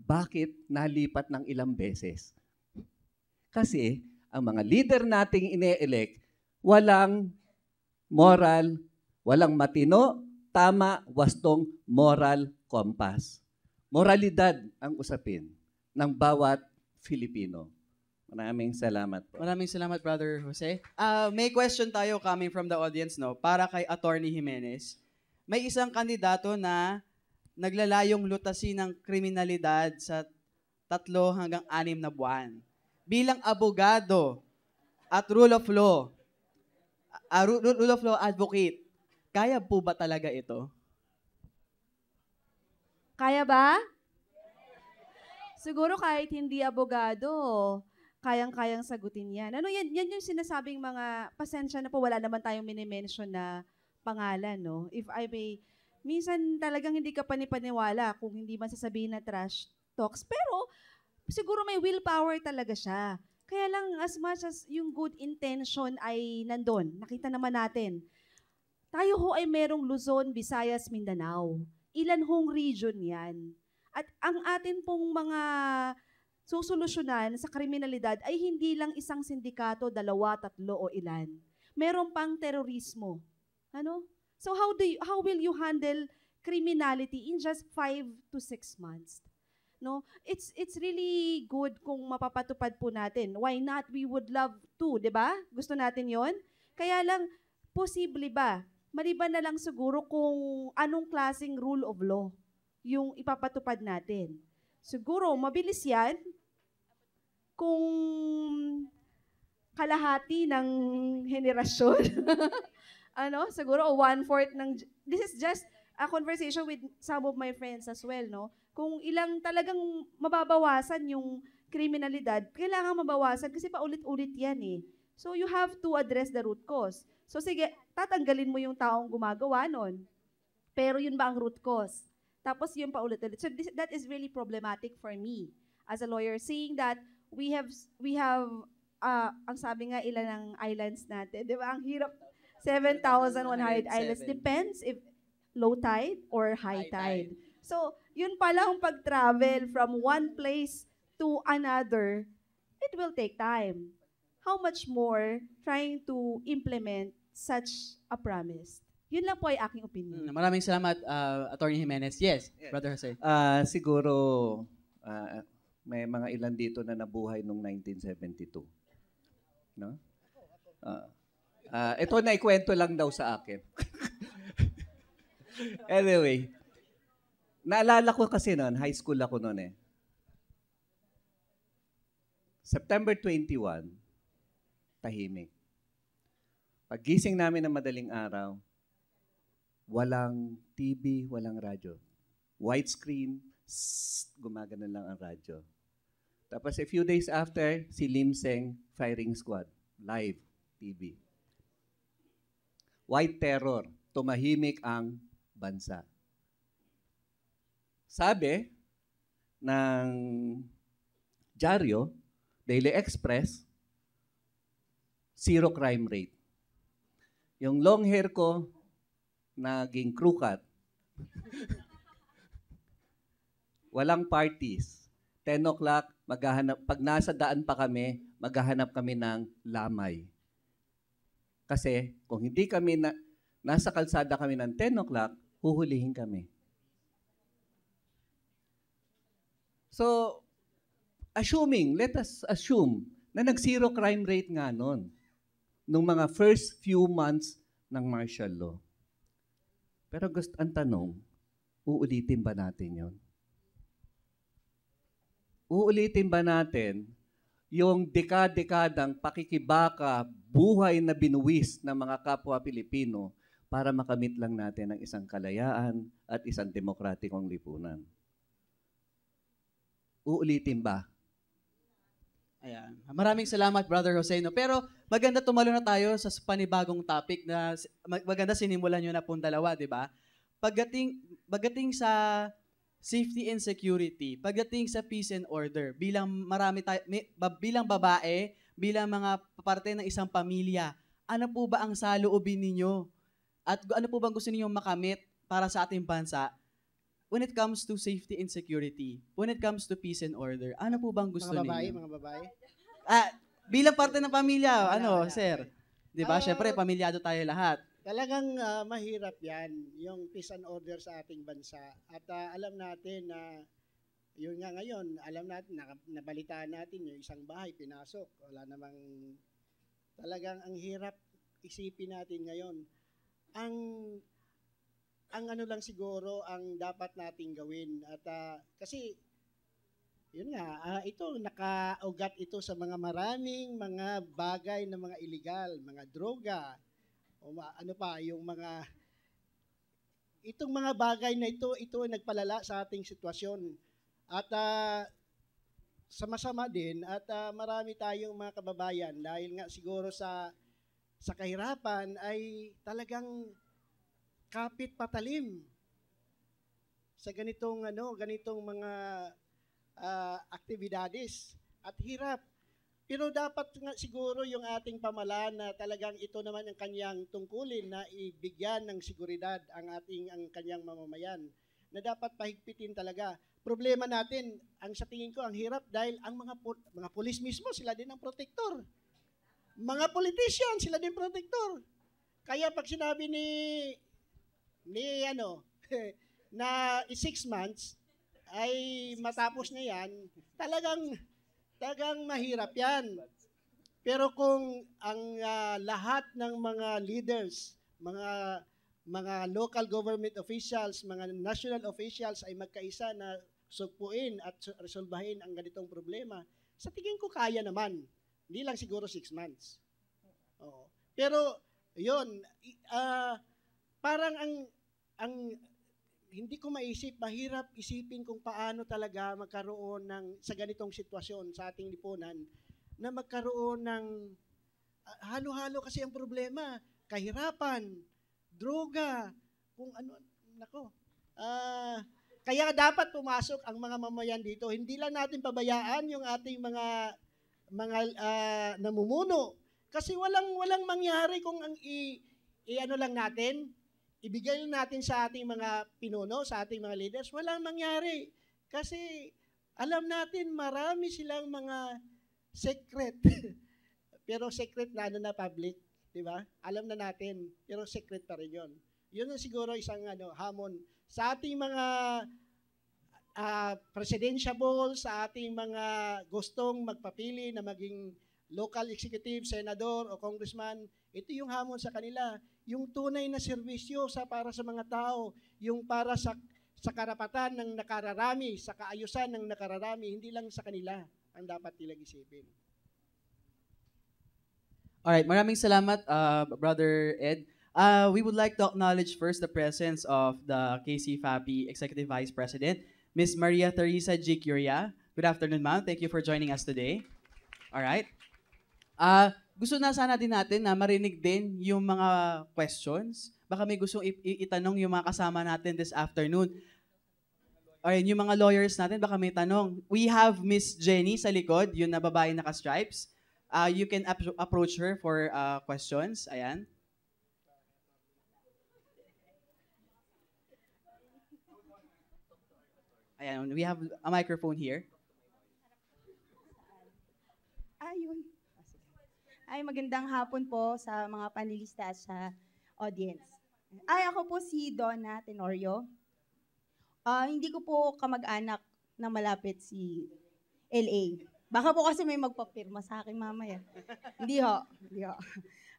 Bakit nalipat ng ilang beses? Kasi ang mga leader nating ine-elect, walang moral, walang matino, tama, wastong moral compass. Moralidad ang usapin ng bawat Filipino. Maraming salamat po. Maraming salamat, Brother Jose. May question tayo coming from the audience, no? Para kay Attorney Jimenez. May isang kandidato na naglalayong lutasin ng kriminalidad sa 3 hanggang 6 na buwan. Bilang abogado at rule of law advocate, kaya po ba talaga ito? Kaya ba? Siguro kahit hindi abogado, kayang-kayang sagutin yan. Ano yan? Yan yung sinasabing mga, pasensya na po, wala naman tayong minimension na pangalan, no? If I may, minsan talagang hindi ka panipaniwala kung hindi man sasabihin na trash talks. Pero, siguro may willpower talaga siya. Kaya lang, as much as yung good intention ay nandun, nakita naman natin, tayo ho ay merong Luzon, Visayas, Mindanao. Ilan hong region yan? At ang atin pong mga susolusyonan sa kriminalidad ay hindi lang isang sindikato, 2, 3 o ilan. Meron pang terorismo. Ano? So how will you handle criminality in just 5 to 6 months? No? It's really good kung mapapatupad po natin. Why not? We would love to, 'di ba? Gusto natin 'yon. Kaya lang posible ba? Maliban na lang siguro kung anong klaseng rule of law yung ipapatupad natin. Siguro, mabilis yan kung kalahati ng henerasyon. Siguro 1/4 ng... This is just a conversation with some of my friends as well, no? Kung ilang talagang mababawasan yung kriminalidad, kailangan mabawasan kasi paulit-ulit yan eh. So you have to address the root cause. So sige, tatanggalin mo yung taong gumagawa nun. Pero yun ba ang root cause? Tapos yung paulit-ulit. So that is really problematic for me as a lawyer, seeing that we have ang sabi nga ilan ng islands natin, di ba? Ang hirap, 7,100 islands. Depends if low tide or high tide. So, yun pala ang pag-travel from one place to another, it will take time. How much more trying to implement such a promise? Yun lang po ay aking opinion. Maraming salamat, Attorney Jimenez. Yes, Brother Jose. Siguro, may mga ilan dito na nabuhay noong 1972. No? Ito na ikwento lang daw sa akin. Anyway, naalala ko kasi noon, high school ako noon eh. September 21, tahimik. Paggising namin ng madaling araw, walang TV, walang radyo. Widescreen, gumagana lang ang radyo. Tapos a few days after, si Lim Seng Firing Squad, live TV. White terror, tumahimik ang bansa. Sabi ng dyaryo, Daily Express, 0 crime rate. Yung long hair ko, naging crew cut. walang parties. 10 o'clock, pag nasa daan pa kami, maghahanap kami ng lamay. Kasi kung hindi kami nasa kalsada kami ng 10 o'clock, huhulihin kami. So, let us assume na nag-zero crime rate nga nun nung mga first few months ng martial law. Pero ang tanong, uulitin ba natin yon? Uulitin ba natin yung dekadang pakikibaka, buhay na binuwis ng mga kapwa Pilipino para makamit lang natin ang isang kalayaan at isang demokratikong lipunan? Uulitin ba? Ayan. Maraming salamat, Brother Joseno. Pero maganda tumalo na tayo sa panibagong topic na maganda sinimulan nyo na pong dalawa, di ba? Pagdating sa safety and security, pagdating sa peace and order, bilang bilang babae, bilang mga parte ng isang pamilya, ano po ba ang saloobin ninyo? At ano po bang gusto ninyong makamit para sa ating bansa when it comes to safety and security, when it comes to peace and order? Ano po bang gusto ninyo? Mga babae. Bilang parte ng pamilya, sir? 'Di ba? Syempre, pamilyado tayo lahat. Talagang mahirap yan, yung peace and order sa ating bansa. At alam natin na, yun nga ngayon, alam natin, nabalitaan natin yung isang bahay, pinasok. Wala namang, talagang ang hirap isipin natin ngayon. Ang ano lang siguro ang dapat nating gawin. At kasi, yun nga, ito, nakaugat ito sa mga maraming mga bagay na mga illegal, mga droga, o ano pa, yung itong mga bagay na ito ay nagpalala sa ating sitwasyon. At sama-sama din, at marami tayong mga kababayan, dahil nga siguro sa kahirapan ay talagang kapit patalim sa ganitong mga aktibidades at hirap. Pero dapat nga siguro yung ating pamahalaan na talagang ito naman ang kanyang tungkulin na ibigyan ng seguridad ang kanyang mamamayan, na dapat pahigpitin talaga. Problema natin, sa tingin ko, ang hirap dahil ang mga pulis mismo, sila din ang protector. Mga politician, sila din protector. Kaya pag sinabi na 6 months ay matapos na yan, talagang mahirap yan. Pero kung ang lahat ng mga leaders, mga local government officials, mga national officials ay magkaisa na sugpuin at resolbahin ang ganitong problema, sa tingin ko kaya naman. Hindi lang siguro 6 months. Oo. Pero, yun, parang hindi ko mahirap isipin kung paano talaga magkaroon sa ganitong sitwasyon sa ating lipunan, na magkaroon ng halo-halo kasi ang problema, kahirapan, droga, kung ano, kaya dapat pumasok ang mga mamayan dito. Hindi lang natin pabayaan yung ating mga namumuno, kasi walang mangyari kung ano lang natin, ibigay natin sa ating mga pinuno, sa ating mga leaders, walang mangyari. Kasi alam natin marami silang mga secret. Pero secret na public, di ba? Alam na natin, pero secret pa rin yun. Yun ang siguro isang hamon sa ating mga presidentiable, sa ating mga gustong magpapili na maging local executive, senador o congressman. Ito yung hamon sa kanila. Yung tunay na serbisyo para sa mga tao, yung para sa karapatan ng nakararami, sa kaayusan ng nakararami, hindi lang sa kanila ang dapat nilang isipin. Alright, maraming salamat, Brother Ed. We would like to acknowledge first the presence of the KC-FAPI Executive Vice President, Ms. Maria Teresa G. Curia. Good afternoon, ma'am. Thank you for joining us today. Alright. Gusto na sana din natin na marinig din yung mga questions. Baka may gustong itanong yung mga kasama natin this afternoon. Ayun, yung mga lawyers natin, baka may tanong. We have Miss Jenny sa likod, yung na babae naka-stripes. You can approach her for questions. Ayan. Ayan, we have a microphone here. Ayun. Ay, magandang hapon po sa mga panelista at sa audience. Ay, ako po si Donna Tenorio. Hindi ko po kamag-anak na malapit si LA. Baka po kasi may magpapirma sa akin mamaya. Hindi ho.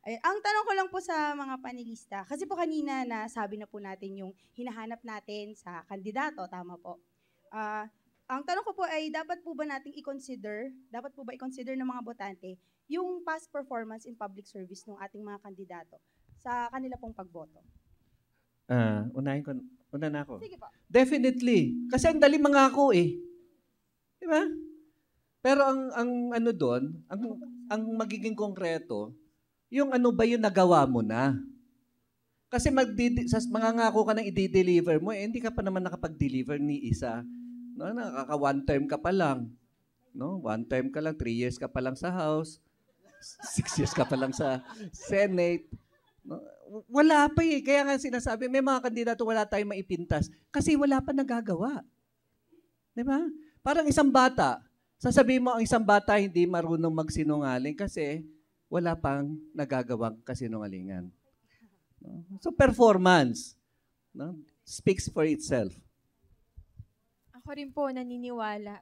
Ay, ang tanong ko lang po sa mga panelista, kasi po kanina nasabi na po natin yung hinahanap natin sa kandidato, tama po. Ang tanong ko po ay dapat po ba i-consider ng mga botante yung past performance in public service ng ating mga kandidato sa kanila pong pagboto? Una na ako. Sige po. Definitely. Kasi ang dali mangako eh. Di ba? Pero ang ano doon, ang magiging konkreto, yung ano ba yung nagawa mo na? Kasi mangangako ka ng i-deliver mo, hindi ka pa naman nakapag-deliver ni isa. No, nakaka one term ka pa lang. No, one term ka lang, 3 years ka pa lang sa House, 6 years ka pa lang sa Senate. No, wala pa eh. Kaya nga sinasabi, may mga kandidato wala tayong maipintas kasi wala pa nagagawa. Di ba? Parang isang bata, sasabihin mo ang isang bata hindi marunong magsinungaling kasi wala pang nagagawang kasinungalingan. No? So performance, no, speaks for itself. Ako rin po naniniwala.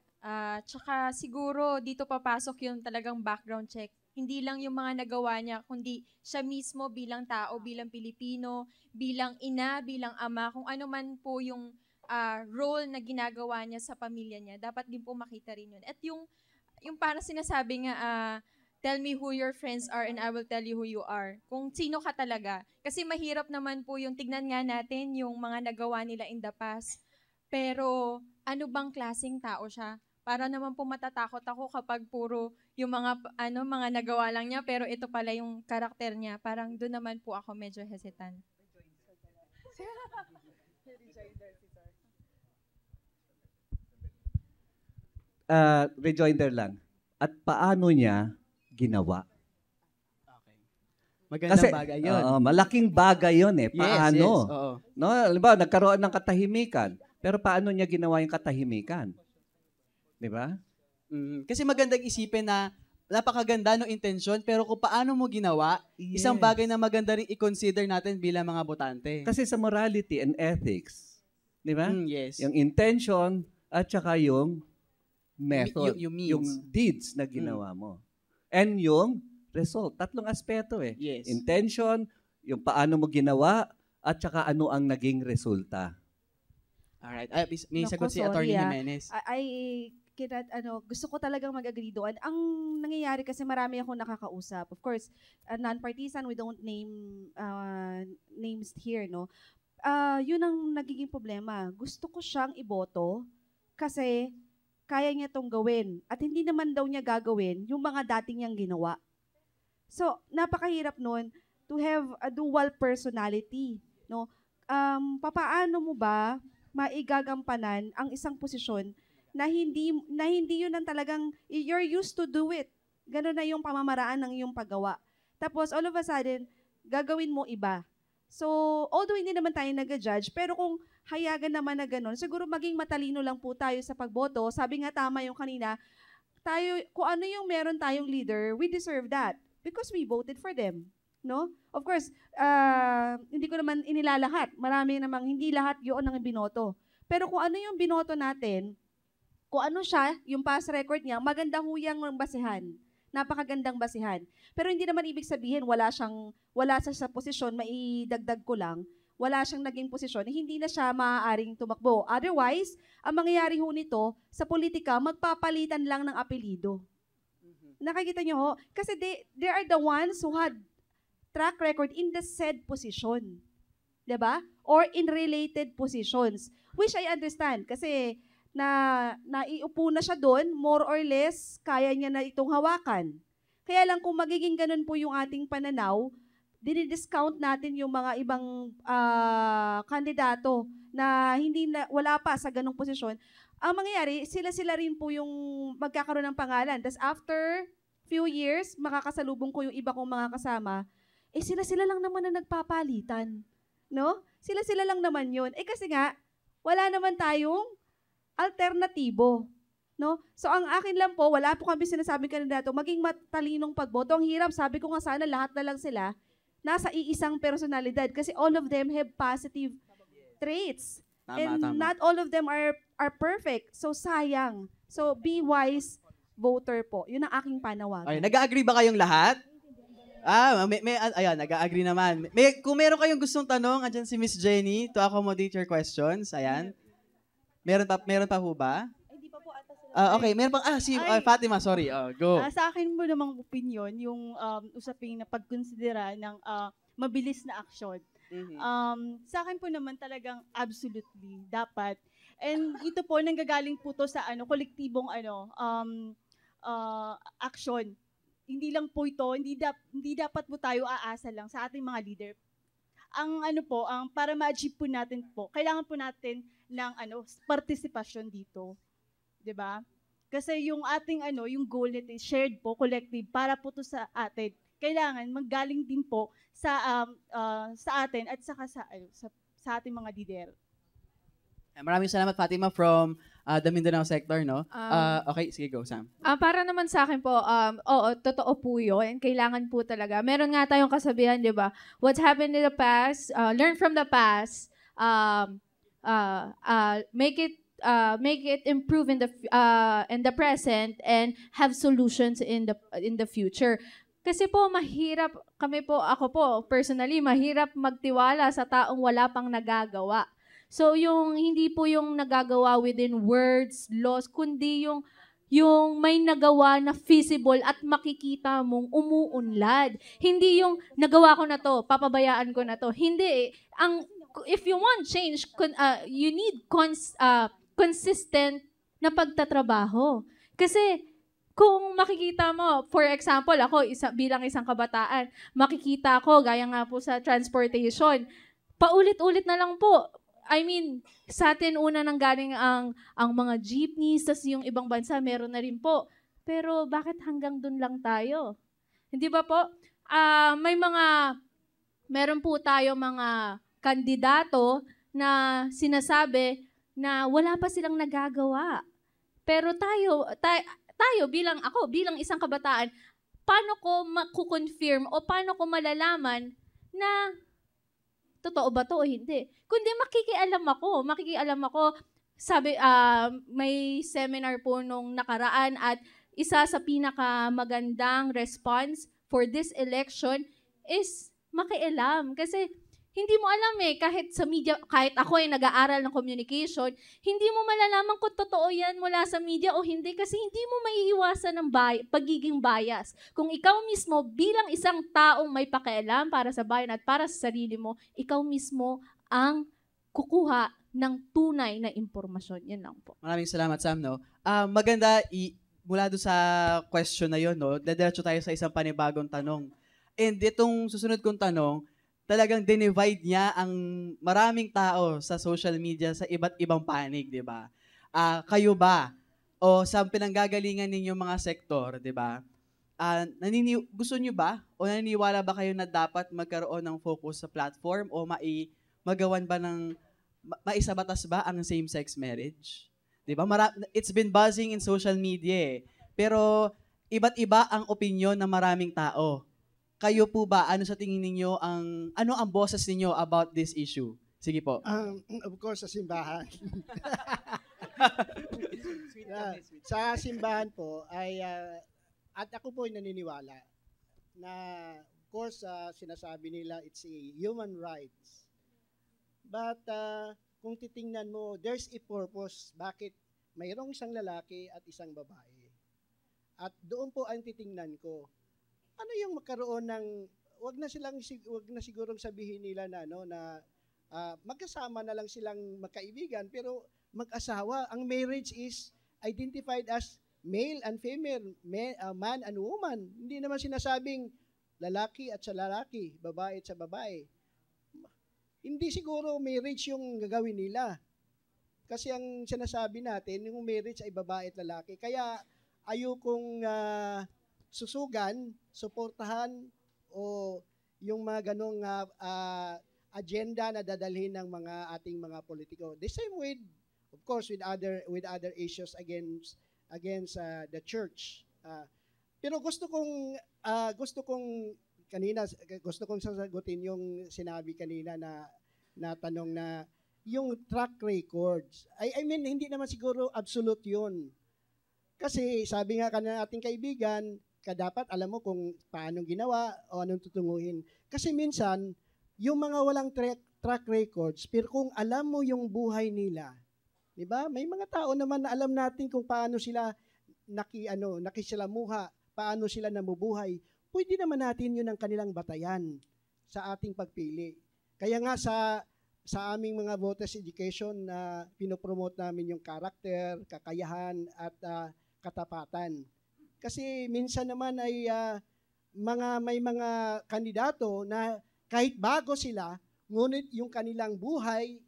Tsaka siguro dito papasok yung talagang background check. Hindi lang yung mga nagawa niya, kundi siya mismo bilang tao, bilang Pilipino, bilang ina, bilang ama, kung ano man po yung role na ginagawa niya sa pamilya niya, dapat din po makita rin yun. At yung parang sinasabi nga, tell me who your friends are and I will tell you who you are. Kung sino ka talaga. Kasi mahirap naman po yung tignan nga natin yung mga nagawa nila in the past. Pero ano bang klaseng tao siya? Para naman po matatakot ako kapag puro yung mga nagawa lang niya pero ito pala yung karakter niya. Parang doon naman po ako medyo hesitant. Rejoinder lang. At paano niya ginawa? Okay. Magandang bagay yun. Malaking bagay yun eh. Paano? Yes. Oo. No, halimbawa, nagkaroon ng katahimikan. Pero paano niya ginawa yung katahimikan? Di ba? Kasi magandang isipin na napakaganda ng intensyon, pero kung paano mo ginawa, isang bagay na maganda rin i-consider natin bilang mga botante. Kasi sa morality and ethics, di ba? Yes. Yung intention at saka yung method, yung means. yung deeds na ginawa mo. And yung result. Tatlong aspeto eh. Yes. Intention, yung paano mo ginawa, at saka ano ang naging resulta. Alright. May sagot si Atty. Jimenez. Gusto ko talagang mag-agree doon. Ang nangyayari kasi marami akong nakakausap. Of course, non-partisan, we don't name names here, no? Yun ang nagiging problema. Gusto ko siyang iboto kasi kaya niya tong gawin. At hindi naman daw niya gagawin yung mga dating niyang ginawa. So, napakahirap nun to have a dual personality, no? Papaano mo ba maigagampanan ang isang posisyon na hindi yun ang talagang you're used to do it. Ganun na yung pamamaraan ng iyong paggawa. Tapos all of a sudden, gagawin mo iba. So, although hindi naman tayo nag-judge, pero kung hayagan naman na ganun, siguro maging matalino lang po tayo sa pagboto. Sabi nga tama yung kanina, kung ano yung meron tayong leader, we deserve that because we voted for them. No? Of course, hindi ko naman inilalahat. Marami namang hindi lahat yun ang binoto. Pero kung ano yung binoto natin, kung ano siya, yung past record niya, maganda huyang basihan. Napakagandang basihan. Pero hindi naman ibig sabihin wala siya sa posisyon, maidagdag ko lang, wala siyang naging posisyon, hindi na siya maaaring tumakbo. Otherwise, ang mangyayari ho nito, sa politika, magpapalitan lang ng apelido. Nakikita niyo ho? Kasi they are the ones who had track record in the said position. Diba? Or in related positions. Which I understand. Kasi naiupo na siya doon, more or less, kaya niya na itong hawakan. Kaya lang kung magiging ganun po yung ating pananaw, dinidiscount natin yung mga ibang kandidato na wala pa sa ganung posisyon. Ang mangyayari, sila rin po yung magkakaroon ng pangalan. Tapos after few years, makakasalubong ko yung iba kong mga kasama, sila lang naman na nagpapalitan. No? Sila lang naman yun. Kasi nga, wala naman tayong alternatibo. No? So ang akin lang po, wala po kami sinasabing kandidato, maging matalinong pagboto. Ang hirap, sabi ko nga sana lahat na lang sila nasa iisang personalidad kasi all of them have positive traits. And not all of them are perfect. So sayang. So be wise voter po. Yun ang aking panawagan. Okay, nag-agree ba kayong lahat? Ayan, nag-agree naman. Kung meron kayong gustong tanong, andyan si Miss Jenny to accommodate your questions. Ayan. Meron pa po ba? Okay, meron pang, si Fatima, sorry. Go. Sa akin mo namang opinion, yung usaping na pagkonsidera ng mabilis na aksyon. Sa akin po naman talagang absolutely dapat. And ito po, nanggagaling po to sa kolektibong action. Hindi lang po ito, hindi dapat po tayo aasa lang sa ating mga leader. Ang para ma-achieve po natin po, kailangan po natin ng partisipasyon dito. 'Di ba? Kasi yung ating yung goal nito is shared po, collective para po to sa atin. Kailangan manggaling din po sa atin at saka sa ating mga leader. Maraming salamat, Fatima, from the Mindanao sector, no? Okay, sige, go, Sam. Para naman sa akin po, oo, totoo po yun. Kailangan po talaga. Meron nga tayong kasabihan, di ba? What happened in the past, learn from the past, make it improve in the present, and have solutions in the future. Kasi po, mahirap, ako po, personally, mahirap magtiwala sa taong wala pang nagagawa. So, hindi po yung nagagawa within words, laws, kundi yung may nagawa na feasible at makikita mong umuunlad. Hindi yung nagawa ko na to, papabayaan ko na to. Hindi. If you want change, you need consistent na pagtatrabaho. Kasi, kung makikita mo, for example, ako bilang isang kabataan, makikita ko, gaya nga po sa transportation, paulit-ulit na lang po. I mean, sa atin una nang galing ang mga jeepneys, tas yung ibang bansa meron na rin po. Pero bakit hanggang dun lang tayo? Hindi ba po? Meron po tayo mga kandidato na sinasabi na wala pa silang nagagawa. Pero tayo bilang isang kabataan, paano ko makukonfirm o paano ko malalaman na totoo ba to o hindi? Kundi makikialam ako. Sabi, may seminar po nung nakaraan at isa sa pinakamagandang response for this election is makialam. Kasi hindi mo alam kahit sa media, kahit ako ay nag-aaral ng communication, hindi mo malalaman kung totoo yan mula sa media o hindi kasi hindi mo maiiwasan ng pagiging bias. Kung ikaw mismo bilang isang taong may pakialam para sa bayan at para sa sarili mo, ikaw mismo ang kukuha ng tunay na impormasyon. Yan lang po. Maraming salamat, Sam, no? Maganda, mula doon sa question na yun, no? Dediretso tayo sa isang panibagong tanong. And itong susunod kong tanong, talagang dinivide niya ang maraming tao sa social media sa iba't ibang panig, di ba? Kayo ba? O sa pinanggagalingan ninyong mga sektor, di ba? Gusto niyo ba? O naniniwala ba kayo na dapat magkaroon ng focus sa platform o magawan ba maisabatas ba ang same-sex marriage? Di ba? It's been buzzing in social media Pero iba't iba ang opinion ng maraming tao. Kayo po ba, ano sa tingin ninyo ano ang boses ninyo about this issue? Sige po. Of course, sa simbahan. Sa simbahan po, at ako po ay naniniwala na, of course, sinasabi nila it's a human rights. But kung titingnan mo, there's a purpose bakit mayroong isang lalaki at isang babae. At doon po ang titingnan ko. Ano yung magkaroon ng wag na sigurong sabihin nila na magkasama na lang silang magkaibigan pero mag-asawa. Ang marriage is identified as male and female, man and woman. Hindi naman sinasabing lalaki at sa lalaki, babae at sa babae. Hindi siguro marriage yung gagawin nila. Kasi ang sinasabi natin, yung marriage ay babae at lalaki. Kaya ayokong susugan, suportahan o yung mga ganong agenda na dadalhin ng ating mga politiko. The same with of course with other issues against the church. Pero gusto kong sasagutin yung sinabi kanina na tanong na yung track records. I mean, hindi naman siguro absolute yun. Kasi sabi nga kanina ating kaibigan, dapat alam mo kung paano ginawa o anong tutunguhin. Kasi minsan, yung mga walang track records, pero kung alam mo yung buhay nila, di ba? May mga tao naman na alam natin kung paano sila nakisilamuha, paano sila namubuhay. Pwede naman natin yun ang kanilang batayan sa ating pagpili. Kaya nga sa aming mga voters education na pinopromote namin yung karakter, kakayahan at katapatan. Kasi minsan naman ay may mga kandidato na kahit bago sila, ngunit yung kanilang buhay,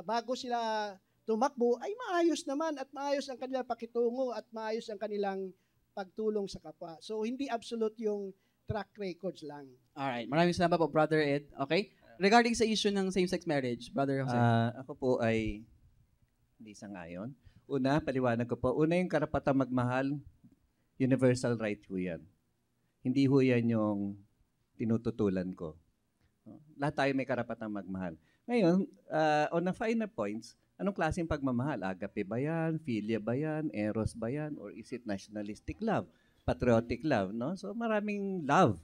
bago sila tumakbo, ay maayos naman at maayos ang kanilang pakitungo at maayos ang kanilang pagtulong sa kapwa. So, hindi absolute yung track records lang. Alright, maraming salamat po, Brother Ed. Okay? Regarding sa issue ng same-sex marriage, Brother Jose. Ako po ay hindi sangayon. Una, paliwanag ko po. Una, yung karapatang magmahal, universal right po yan. Hindi ho yan yung tinututulan ko. Lahat tayo may karapatang magmahal. Ngayon, on the finer points, anong klaseng pagmamahal? Agape ba yan? Philia ba yan? Eros ba yan? Or is it nationalistic love? Patriotic love, no? So maraming love.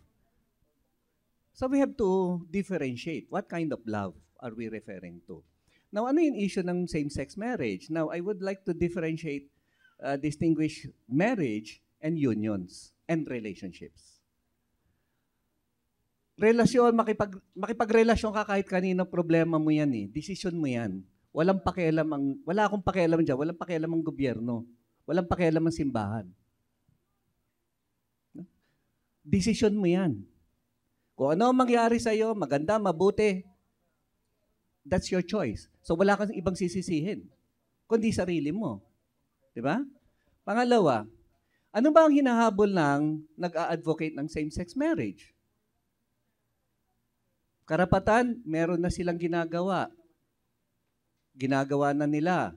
So we have to differentiate. What kind of love are we referring to? Now, ano yung issue ng same-sex marriage? Now, I would like to differentiate, distinguish marriage and unions and relationships. Relasyon, makipagrelasyon ka kahit kanino, problema mo yan eh. Decision mo yan. Wala akong pakialam dyan. Walang pakialam ang gobyerno. Walang pakialam ang simbahan. Decision mo yan. Kung ano ang mangyari sa'yo, maganda, mabuti, that's your choice. So wala kang ibang sisisihin, kundi sarili mo. Diba? Pangalawa, ano ba ang hinahabol ng nag-a-advocate ng same-sex marriage? Karapatan, meron na silang ginagawa. Ginagawa na nila.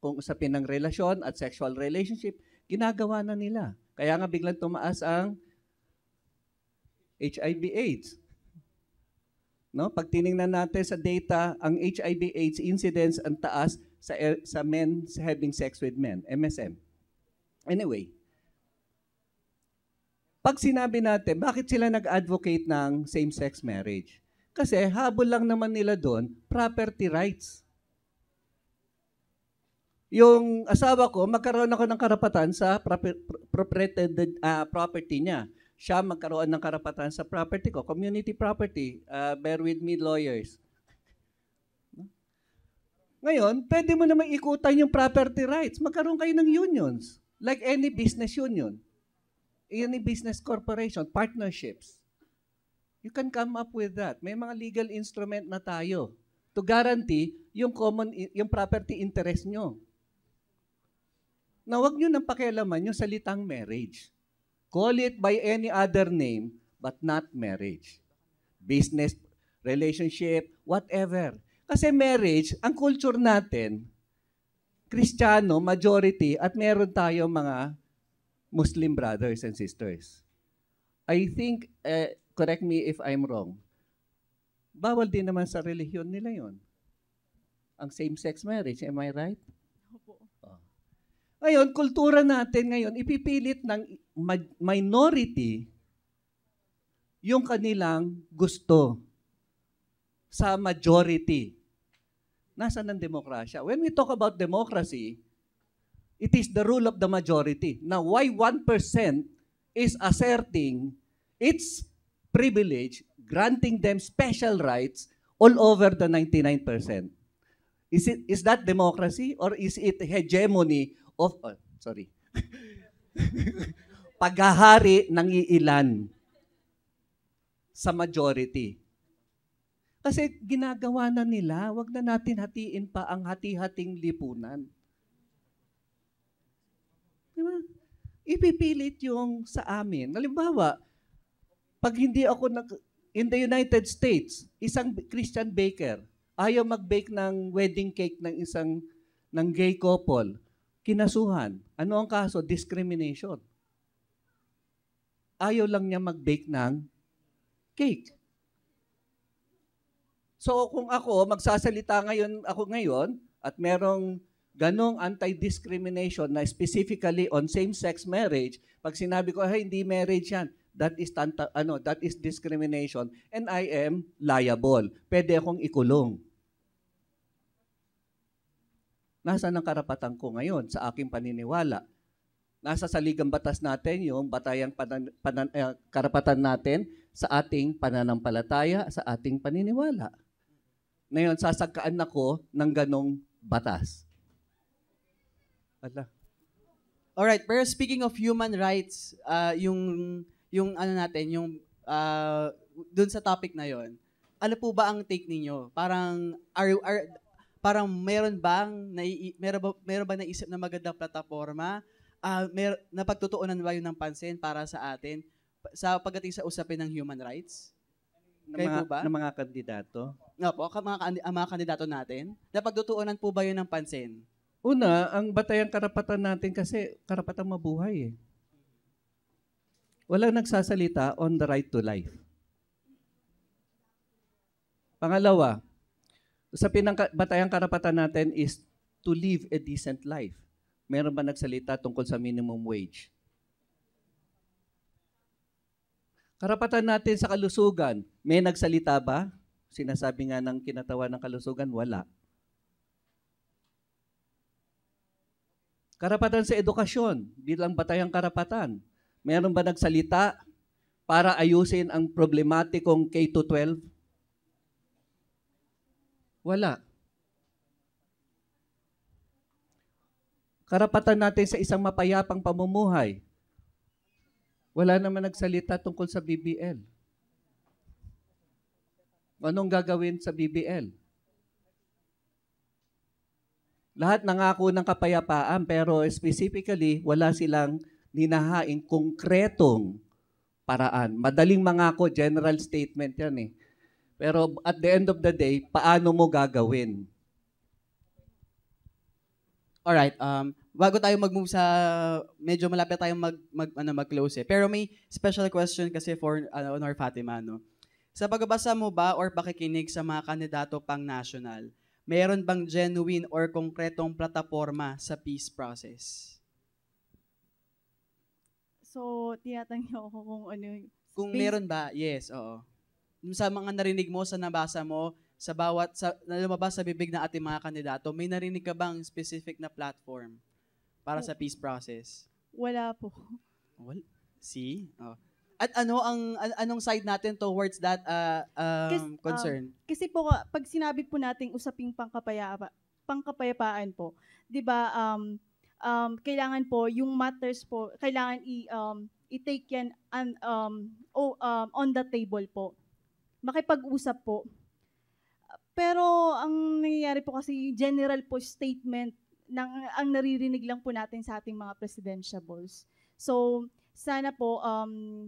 Kung usapin ng relasyon at sexual relationship, ginagawa na nila. Kaya nga biglang tumaas ang HIV/AIDS. No? Pag tiningnan natin sa data, ang HIV/AIDS incidence ang taas sa men having sex with men, MSM. Anyway, pag sinabi natin, bakit sila nag-advocate ng same-sex marriage? Kasi habol lang naman nila doon, property rights. Yung asawa ko, magkaroon ako ng karapatan sa property niya. Siya magkaroon ng karapatan sa property ko. Community property. Bear with me, lawyers. Ngayon, pwede mo naman ikutan yung property rights. Magkaroon kayo ng unions. Like any business union. Any business corporation, partnerships. You can come up with that. May mga legal instrument na tayo to guarantee yung property interest nyo. Na wag nyo nang pakialaman yung salitang marriage. Call it by any other name, but not marriage. Business, relationship, whatever. Kasi marriage, ang culture natin, Kristiyano, majority, at meron tayo mga Muslim brothers and sisters. I think, correct me if I'm wrong, bawal din naman sa relihiyon nila yon. Ang same-sex marriage, am I right? Opo. Ngayon, kultura natin ngayon, ipipilit ng minority yung kanilang gusto sa majority. Nasaan ang demokrasya? When we talk about democracy, it is the rule of the majority. Now, why 1% is asserting its privilege, granting them special rights all over the 99%? Is that democracy or is it hegemony of, paghahari ng iilan sa majority? Kasi ginagawa na nila, wag na natin hatiin pa ang hati-hating lipunan. Diba? Ipipilit yung sa amin. Halimbawa, pag hindi ako in the United States, isang Christian baker, ayaw mag-bake ng wedding cake ng isang ng gay couple, kinasuhan. Ano ang kaso? Discrimination. Ayaw lang niya mag-bake ng cake. So kung magsasalita ako ngayon, at merong ganong anti-discrimination na specifically on same-sex marriage, pag sinabi ko, hey, hindi marriage yan, that is discrimination, and I am liable. Pwede akong ikulong. Nasaan ang karapatan ko ngayon sa aking paniniwala? Nasa saligang batas natin yung karapatan natin sa ating pananampalataya, sa ating paniniwala. Ngayon, sasagkaan ako ng ganong batas. Alright, pero speaking of human rights, yung dun sa topic na yon, ano po ba ang take ninyo? Parang meron bang naisip na magandang plataforma? Napagtutuunan ba yun ng pansin para sa atin sa pagdating sa usapin ng human rights? Kayo po ba? Ng mga kandidato? Opo, ang mga kandidato natin. Napagtutuunan po ba yun ng pansin? Una, ang batayang karapatan natin kasi karapatan mabuhay eh. Walang nagsasalita on the right to life. Pangalawa, usapin ng batayang karapatan natin is to live a decent life. Meron ba nagsalita tungkol sa minimum wage? Karapatan natin sa kalusugan, may nagsalita ba? Sinasabi nga ng kinatawan ng kalusugan, wala. Karapatan sa edukasyon, bilang batayang karapatan, meron ba nagsalita para ayusin ang problematikong K-12? Wala. Karapatan natin sa isang mapayapang pamumuhay, wala naman nagsalita tungkol sa BBL. Anong gagawin sa BBL? Lahat nangako ng kapayapaan pero specifically wala silang ninahaing konkretong paraan. Madaling mangako, general statement yan eh. Pero at the end of the day, paano mo gagawin? Alright, bago tayo mag-move sa, medyo malapit tayong mag-close eh. Pero may special question kasi for Honor Fatima, no? Sa pagbabasa mo ba or pakikinig sa mga kandidato pang national, meron bang genuine or konkretong plataforma sa peace process? So, tinatanong ako kung ano yung... Kung meron ba, yes, oo. Sa mga narinig mo, sa nabasa mo, na lumabas sa bibig ng ating mga kandidato, may narinig ka bang specific na platform para sa peace process? Wala po. Well, see? Oh. At anong side natin towards that concern? Kasi po, pag sinabi po nating usaping pangkapayapaan po, di ba, kailangan po, yung matters po, kailangan i-take yan on the table po. Makipag-usap po. Pero ang nangyayari po kasi general po statement ang naririnig lang po natin sa ating mga presidentiables. So, sana po,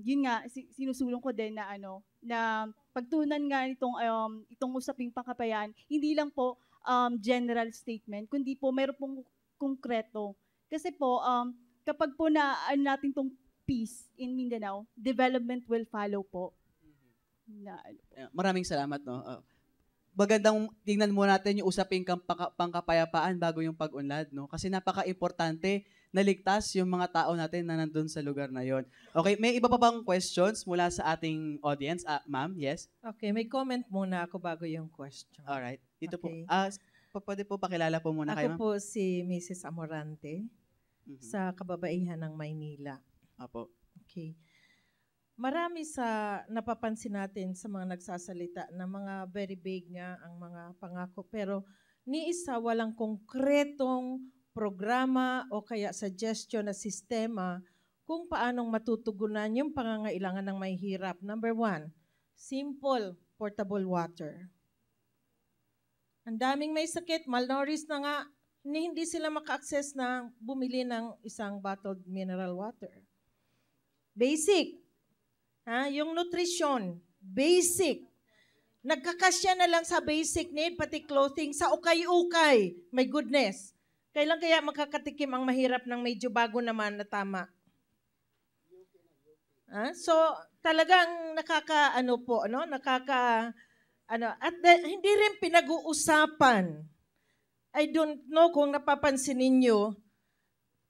yun nga, sinusulong ko din na na pagtunan nga itong usaping pangkapayaan, hindi lang po general statement, kundi po mayroon pong konkreto. Kasi po, kapag po natin itong peace in Mindanao, development will follow po. Maraming salamat, no? Magandang tingnan mo natin yung usaping pangkapayapaan bago yung pag-unlad, no? Kasi napaka-importante na ligtas yung mga tao natin na nandun sa lugar na yon. Okay, may iba pa bang questions mula sa ating audience? Ma'am, yes? Okay, may comment muna ako bago yung question. Alright. Dito Okay. po. Pwede po pakilala po muna kayo, Ako ma'am? po si Mrs. Amorante sa kababaihan ng Maynila. Apo. Okay. Marami sa napapansin natin sa mga nagsasalita na mga very vague nga ang mga pangako pero ni isa walang konkretong programa o kaya suggestion na sistema kung paanong matutugunan yung pangangailangan ng may hirap. Number 1, simple, portable water. Ang daming may sakit, malnourished na nga, hindi sila maka-access na bumili ng isang bottled mineral water. Basic. Yung nutrition, basic. Nagkakasya na lang sa basic need, pati clothing, sa ukay-ukay. My goodness. Kailan kaya makakatikim ang mahirap ng medyo bago naman na tama? So, talagang hindi rin pinag-uusapan. I don't know kung napapansin ninyo,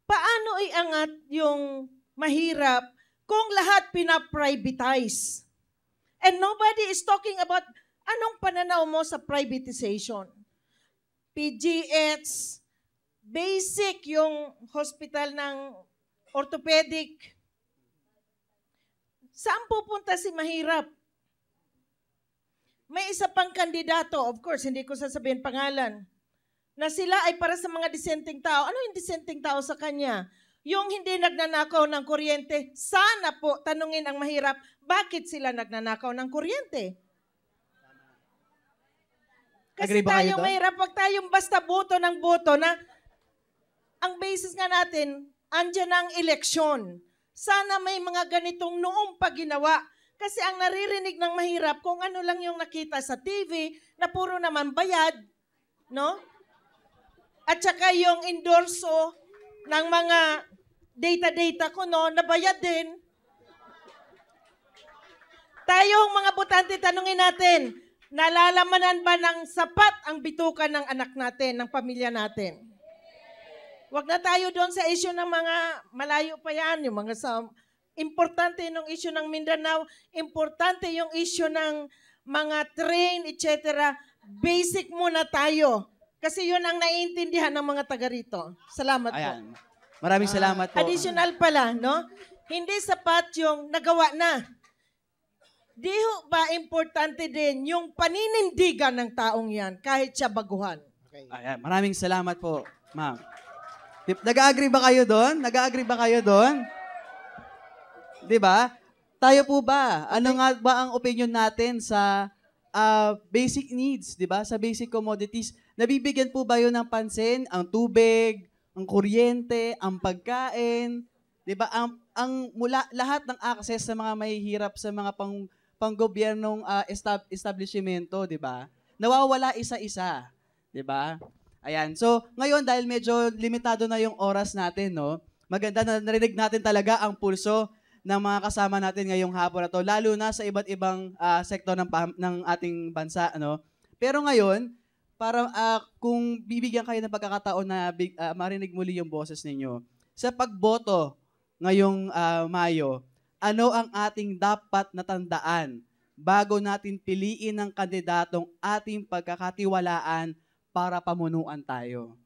paano iangat yung mahirap kung lahat pina-privatize? And nobody is talking about anong pananaw mo sa privatization. PGH, basic yung hospital ng orthopedic. Saan pupunta si mahirap? May isa pang kandidato, of course, hindi ko sasabihin pangalan, na sila ay para sa mga disenteng tao. Ano yung disenteng tao sa kanya? Yung hindi nagnanakaw ng kuryente, sana po tanungin ang mahirap, bakit sila nagnanakaw ng kuryente? Kasi tayong mahirap, wag tayong basta boto ng boto na ang basis nga natin, andyan ang eleksyon. Sana may mga ganitong noong pa ginawa. Kasi ang naririnig ng mahirap, kung ano lang yung nakita sa TV, na puro naman bayad, no? At saka yung endorso ng mga data ko, no, na bayad din. Tayong mga botante, tanungin natin, nalalaman ba ng sapat ang bituka ng anak natin, ng pamilya natin? Huwag na tayo doon sa issue ng mga malayo pa yan, yung mga sa... Importante yung issue ng Mindanao, importante yung issue ng mga train, etc. Basic muna tayo. Kasi yun ang naiintindihan ng mga taga rito. Salamat po. Maraming salamat po. Additional pala, no? Hindi sapat yung nagawa na. Di ba importante din yung paninindigan ng taong yan kahit siya baguhan? Okay. Maraming salamat po, ma'am. Nag-agree ba kayo doon? Nag-agree ba kayo doon? 'Di ba? Tayo po ba? Ano nga ba ang opinion natin sa basic needs, 'di ba? Sa basic commodities, nabibigyan po ba 'yon ng pansin? Ang tubig, ang kuryente, ang pagkain, 'di ba? Ang mula lahat ng access sa mga mahihirap sa mga panggobyernong establishmento, 'di ba? Nawawala isa-isa, 'di ba? Ayan. So, ngayon dahil medyo limitado na yung oras natin, no? Maganda na narinig natin talaga ang pulso ng mga kasama natin ngayong hapon na to, lalo na sa iba't ibang sektor ng ating bansa, ano. Pero ngayon, para kung bibigyan kayo ng pagkakataon na marinig muli yung boses ninyo, sa pagboto ngayong Mayo, ano ang ating dapat natandaan bago natin piliin ang kandidatong ating pagkakatiwalaan para pamunuan tayo?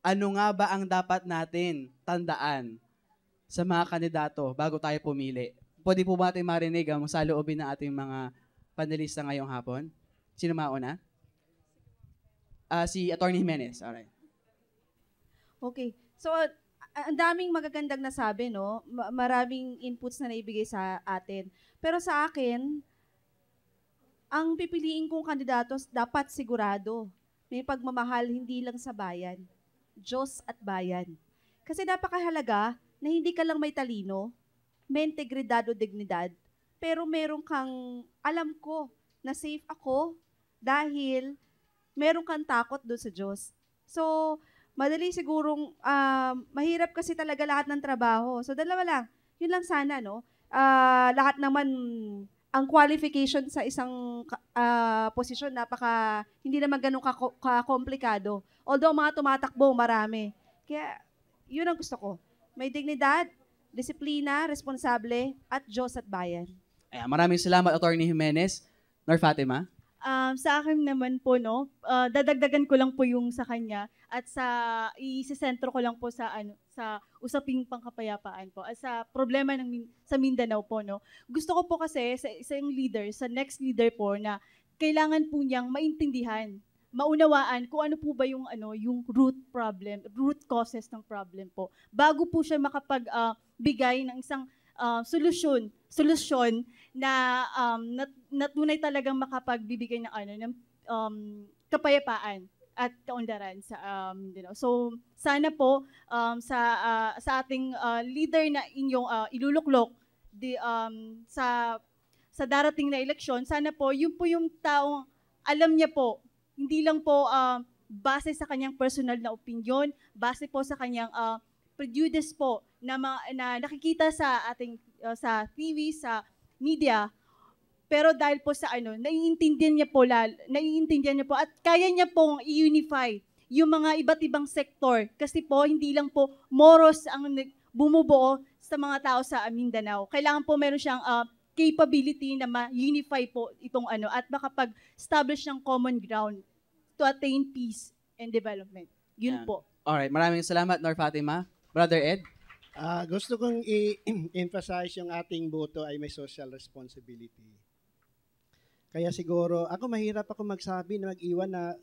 Ano nga ba ang dapat natin tandaan sa mga kandidato bago tayo pumili? Pwede po ba natin marinig ang saloobin ng ating mga panelista ngayong hapon? Sino mauna? Si Attorney Jimenez. Alright. Okay. So, ang daming magagandang nasabi, no? Maraming inputs na naibigay sa atin. Pero sa akin, ang pipiliin kong kandidato dapat sigurado. May pagmamahal hindi lang sa bayan. Diyos at bayan. Kasi napakahalaga na hindi ka lang may talino, may integridad o dignidad, pero meron kang, alam ko, na safe ako dahil meron kang takot doon sa Diyos. So, madali sigurong, mahirap kasi talaga lahat ng trabaho. So, dalawa lang. Yun lang sana, no? Lahat naman, ang qualification sa isang posisyon, hindi naman ganun kakomplikado. Although, mga tumatakbo, marami. Kaya, yun ang gusto ko. May dignidad, disiplina, responsable, at Diyos at bayan. Ayan, maraming salamat, Attorney Jimenez. Nor Fatima? Sa akin naman po, no, dadagdagan ko lang po yung sa kanya at isisentro ko lang po sa usaping pangkapayapaan po at sa problema sa Mindanao po, no. Gusto ko po kasi sa isang leader, sa next leader po na kailangan po niyang maintindihan, maunawaan kung ano po ba yung root causes ng problem po. Bago po siya makapagbigay ng isang solusyon na tunay talagang makapagbibigay ng kapayapaan at kaunlaran sa Mindanao. So sana po sa ating leader na inyong iluluklok sa darating na eleksyon, sana po yung taong alam niya po, hindi lang po base sa kanyang personal na opinion, base po sa kanyang prejudice po na nakikita sa ating sa TV, sa media. Pero dahil po sa naiintindihan niya po at kaya niya pong i-unify yung mga iba't ibang sektor kasi po hindi lang po Moros ang bumubuo sa mga tao sa Mindanao. Kailangan po meron siyang capability na ma-unify po itong at makapag-establish ng common ground to attain peace and development. Yun po. Alright, maraming salamat, Nor Fatima. Brother Ed? Gusto kong i-emphasize yung ating boto ay may social responsibility. Kaya siguro, mahirap ako magsabi na mag-iwan na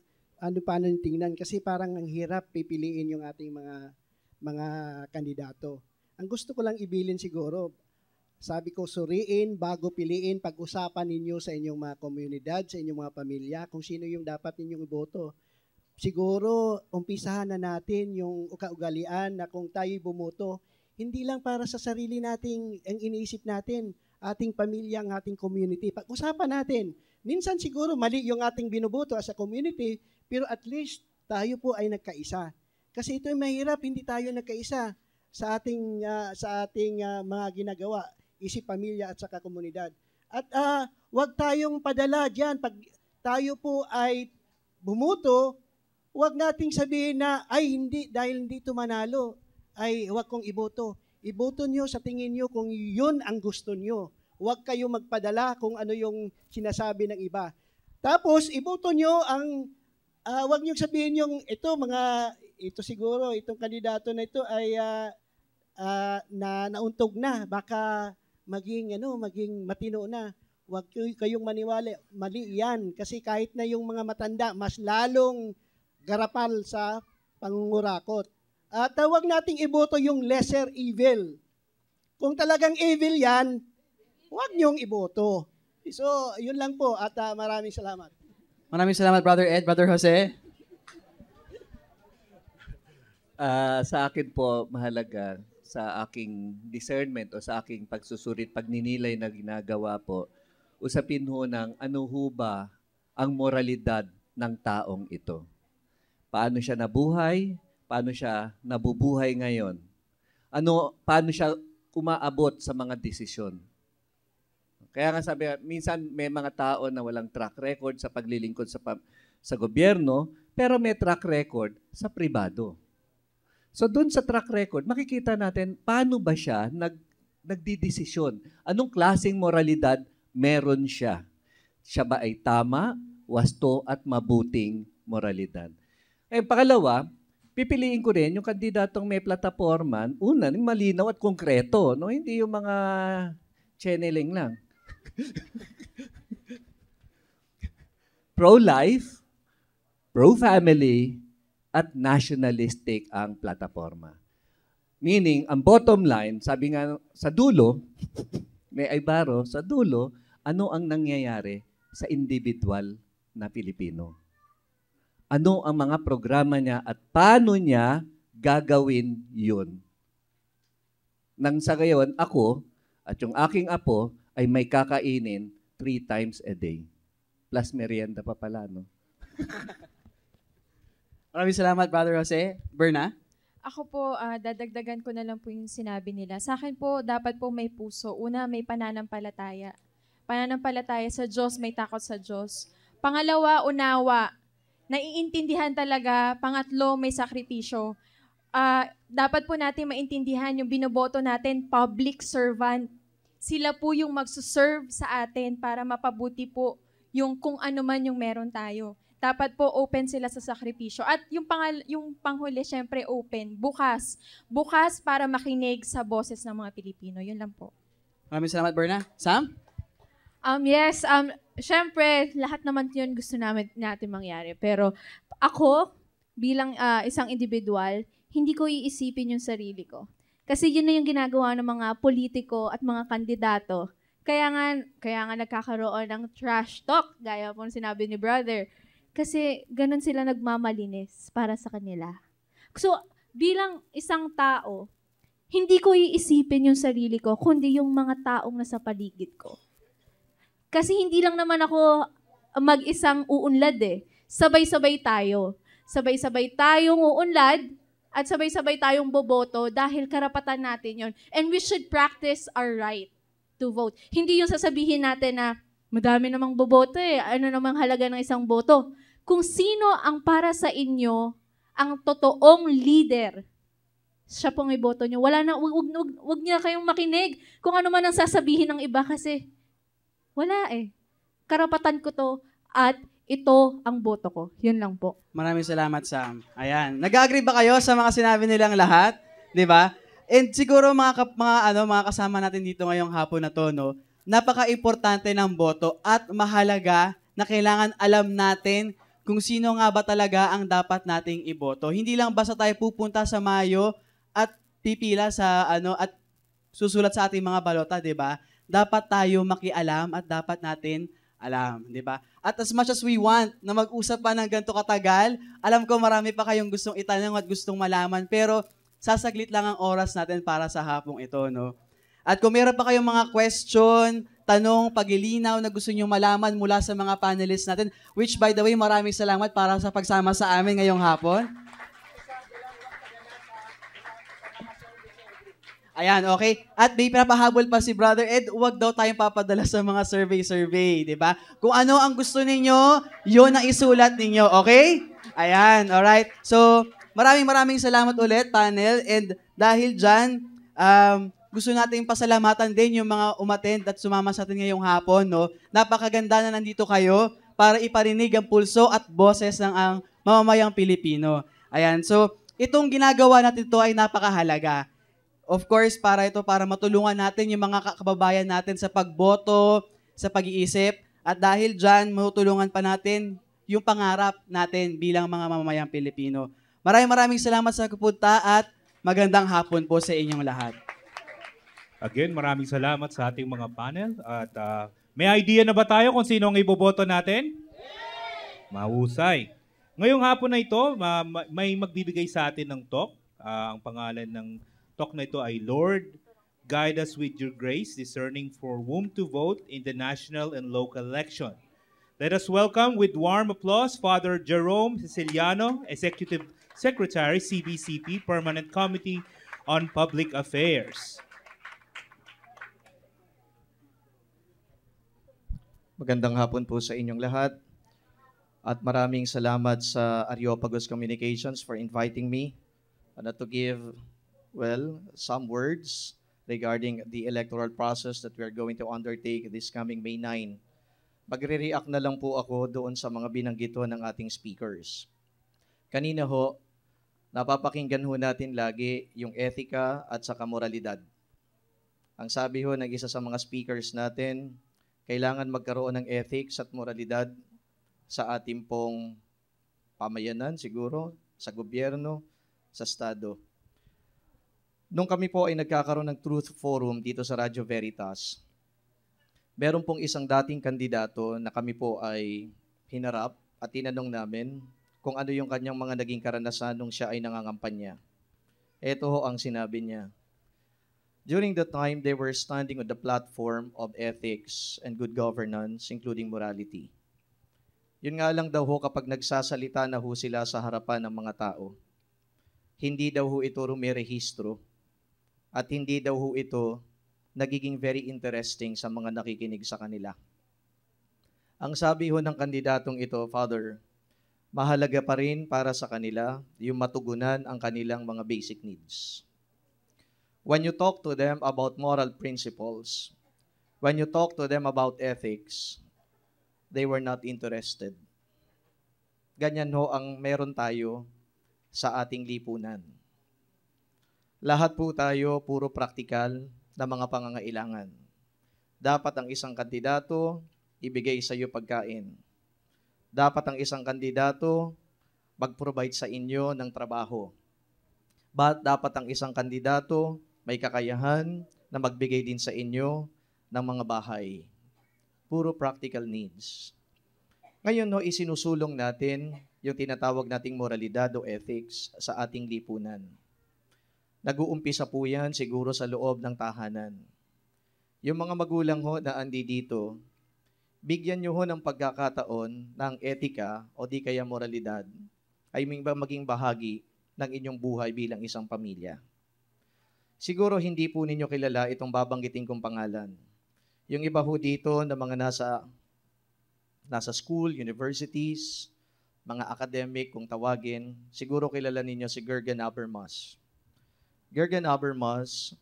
paano tingnan kasi parang ang hirap pipiliin yung ating mga kandidato. Ang gusto ko lang ibilin siguro, sabi ko suriin bago piliin, pag-usapan ninyo sa inyong mga komunidad, sa inyong mga pamilya, kung sino yung dapat ninyong iboto. Siguro, umpisahan na natin yung kaugalian na kung tayo bumoto, hindi lang para sa sarili nating ang iniisip natin, ating pamilya, ang ating community. Pag-usapan natin. Minsan siguro mali yung ating binuboto as a community, pero at least tayo po ay nagkaisa. Kasi ito ay mahirap, hindi tayo nagkaisa sa ating mga ginagawa, isip pamilya at saka komunidad. At wag tayong padala diyan pag tayo po ay bumoto, wag nating sabihin na ay hindi dahil hindi manalo ay wag kong iboto. Iboto nyo sa tingin nyo kung yun ang gusto nyo. Huwag kayo magpadala kung ano yung sinasabi ng iba. Tapos, iboto nyo huwag nyo sabihin yung ito siguro, itong kandidato na ito ay nauntog na. Baka maging matino na. Huwag kayong maniwala. Mali yan. Kasi kahit na yung mga matanda, mas lalong garapal sa pangungurakot. At huwag nating iboto yung lesser evil. Kung talagang evil yan, huwag niyong iboto. So, yun lang po at maraming salamat. Maraming salamat, Brother Ed. Brother Jose? Sa akin po, mahalaga sa aking discernment o sa aking pagsusurit, pagninilay na ginagawa po, usapin ho ng ano ho ba ang moralidad ng taong ito. Paano siya nabuhay? Paano siya nabubuhay ngayon? Paano siya umaabot sa mga desisyon? Kaya nga sabi, minsan may mga tao na walang track record sa paglilingkod sa gobyerno, pero may track record sa pribado. So doon sa track record, makikita natin paano ba siya nagdidesisyon. Anong klaseng moralidad meron siya? Siya ba ay tama, wasto at mabuting moralidad? Pangalawa, pipiliin ko rin yung kandidatong may plataforma, una, malinaw at konkreto, no? Hindi yung mga channeling lang. Pro-life, pro-family, at nationalistic ang plataforma. Meaning, ang bottom line, sabi nga sa dulo, may Aibaro, sa dulo, ano ang nangyayari sa individual na Pilipino? Ano ang mga programa niya at paano niya gagawin yun? Nang sa gayon, ako at yung aking apo ay may kakainin 3 times a day. Plus merienda pa pala, no? Maraming salamat, Brother Jose. Berna? Ako po, dadagdagan ko na lang po yung sinabi nila. Sa akin po, dapat po may puso. Una, may pananampalataya. Pananampalataya sa Diyos, may takot sa Diyos. Pangalawa, unawa. Naiintindihan talaga. Pangatlo, may sakripisyo. Dapat po natin maintindihan yung binoboto natin, public servant. Sila po yung magsuserve sa atin para mapabuti po yung kung ano man yung meron tayo. Dapat po open sila sa sakripisyo. At yung panghuli, syempre open. Bukas. Bukas para makinig sa boses ng mga Pilipino. Yun lang po. Maraming salamat, Berna. Sam? Yes, syempre, lahat naman yun gusto natin mangyari. Pero ako, bilang isang individual, hindi ko iisipin yung sarili ko. Kasi yun na yung ginagawa ng mga politiko at mga kandidato. Kaya nga nagkakaroon ng trash talk, gaya po sinabi ni brother. Kasi ganun sila nagmamalinis para sa kanila. So, bilang isang tao, hindi ko iisipin yung sarili ko, kundi yung mga taong nasa paligid ko. Kasi hindi lang naman ako mag-isang uunlad eh. Sabay-sabay tayo. sabay-sabay tayong uunlad at sabay-sabay tayong boboto dahil karapatan natin yon. And we should practice our right to vote. Hindi yung sasabihin natin na madami namang boboto eh, ano namang halaga ng isang boto. Kung sino ang para sa inyo ang totoong leader, siya pong iboto nyo. Wala na, wag niya kayong makinig kung ano man ang sasabihin ng iba kasi wala eh. Karapatan ko to at ito ang boto ko. Yun lang po. Maraming salamat, Sam. Ayan. Nag-agree ba kayo sa mga sinabi nilang lahat? 'Di ba? And siguro mga kasama natin dito ngayong hapon na to, no, napaka-importante ng boto at mahalaga na kailangan alam natin kung sino nga ba talaga ang dapat nating iboto. Hindi lang basta tayo pupunta sa Mayo at pipila sa at susulat sa ating mga balota, 'di ba? Dapat tayo makialam at dapat natin alam, 'di ba? At as much as we want na mag-usap pa ng ganito katagal, alam ko marami pa kayong gustong itanong at gustong malaman, pero sasaglit lang ang oras natin para sa hapong ito, no? At kung meron pa kayong mga question, tanong, pagilinaw na gusto niyo malaman mula sa mga panelists natin, which by the way, maraming salamat para sa pagsama sa amin ngayong hapon. Ayan, okay. At may pinapahabol pa si Brother Ed, huwag daw tayong papadala sa mga survey, di ba? Kung ano ang gusto ninyo, yun ang isulat ninyo, okay? Ayan, alright. So, maraming salamat ulit, panel. And dahil dyan, gusto nating pasalamatan din yung mga umattend at sumama sa atin ngayong hapon, no? Napakaganda na nandito kayo para iparinig ang pulso at boses ng ang mamamayang Pilipino. Ayan, so, itong ginagawa natin to ay napakahalaga. Of course, para matulungan natin yung mga kababayan natin sa pagboto, sa pag-iisip, at dahil dyan, matulungan pa natin yung pangarap natin bilang mga mamamayang Pilipino. Maraming salamat sa pupunta at magandang hapon po sa inyong lahat. Again, maraming salamat sa ating mga panel. At may idea na ba tayo kung sino ang iboboto natin? Mahusay. Ngayong hapon na ito, may magbibigay sa atin ng talk. Ang pangalan ng talk na ito ay Lord, Guide Us With Your Grace, Discerning for Whom to Vote in the National and Local Election. Let us welcome with warm applause Father Jerome Siciliano, Executive Secretary, CBCP, Permanent Committee on Public Affairs. Magandang hapon po sa inyong lahat at maraming salamat sa Areopagus Communications for inviting me to give some words regarding the electoral process that we are going to undertake this coming May 9. Magre-react na lang po ako doon sa mga binanggit ng ating speakers. Kanina ho, napapakinggan ho natin lagi yung etika at saka moralidad. Ang sabi ho ng isa sa mga speakers natin, kailangan magkaroon ng ethics at moralidad sa ating pong pamayanan siguro, sa gobyerno, sa Estado. Nung kami po ay nagkakaroon ng Truth Forum dito sa Radyo Veritas, meron pong isang dating kandidato na kami po ay hinarap at tinanong namin kung ano yung kanyang mga naging karanasan nung siya ay nangangampanya. Ito ho ang sinabi niya. During the time, they were standing on the platform of ethics and good governance, including morality. Yun nga lang daw ho kapag nagsasalita na ho sila sa harapan ng mga tao, hindi daw ho ito rumirehistro at hindi daw ho ito nagiging very interesting sa mga nakikinig sa kanila. Ang sabi ho ng kandidatong ito, Father, mahalaga pa rin para sa kanila yung matugunan ang kanilang mga basic needs. When you talk to them about moral principles, when you talk to them about ethics, they were not interested. Ganyan ho ang meron tayo sa ating lipunan. Lahat po tayo puro praktikal na mga pangangailangan. Dapat ang isang kandidato ibigay sa iyo pagkain. Dapat ang isang kandidato mag-provide sa inyo ng trabaho. Dapat ang isang kandidato may kakayahan na magbigay din sa inyo ng mga bahay. Puro practical needs. Ngayon, isinusulong natin yung tinatawag nating moralidad o ethics sa ating lipunan. Nag-uumpisa po yan siguro sa loob ng tahanan. Yung mga magulang ho na andi dito, bigyan nyo ho ng pagkakataon ng etika o di kaya moralidad ay maging bahagi ng inyong buhay bilang isang pamilya. Siguro hindi po ninyo kilala itong babanggitin kong pangalan. Yung iba ho dito na mga nasa school, universities, mga academic kung tawagin, siguro kilala ninyo si Jürgen Habermas. Jürgen Habermas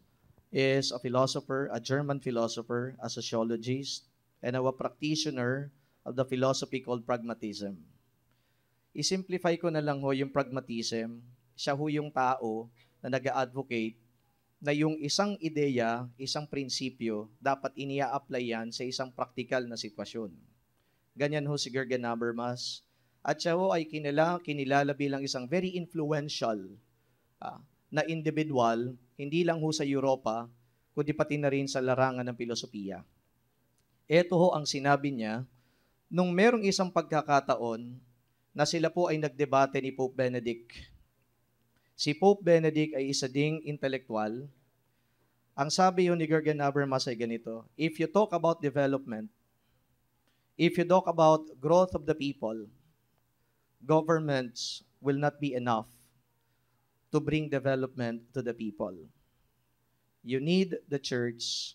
is a philosopher, a German philosopher, a sociologist, and a practitioner of the philosophy called pragmatism. I-simplify ko na lang ho yung pragmatism. Siya ho yung tao na nag-advocate na yung isang ideya, isang prinsipyo, dapat inia-apply yan sa isang praktikal na sitwasyon. Ganyan ho si Jürgen Habermas. At siya ho ay kinilala bilang isang very influential na individual, hindi lang ho sa Europa, kundi pati na rin sa larangan ng filosofiya. Ito ho ang sinabi niya nung merong isang pagkakataon na sila po ay nagdebate ni Pope Benedict. Si Pope Benedict ay isa ding intelektual. Ang sabi yun ni Jürgen Habermas ay ganito, if you talk about development, if you talk about growth of the people, governments will not be enough to bring development to the people. You need the church,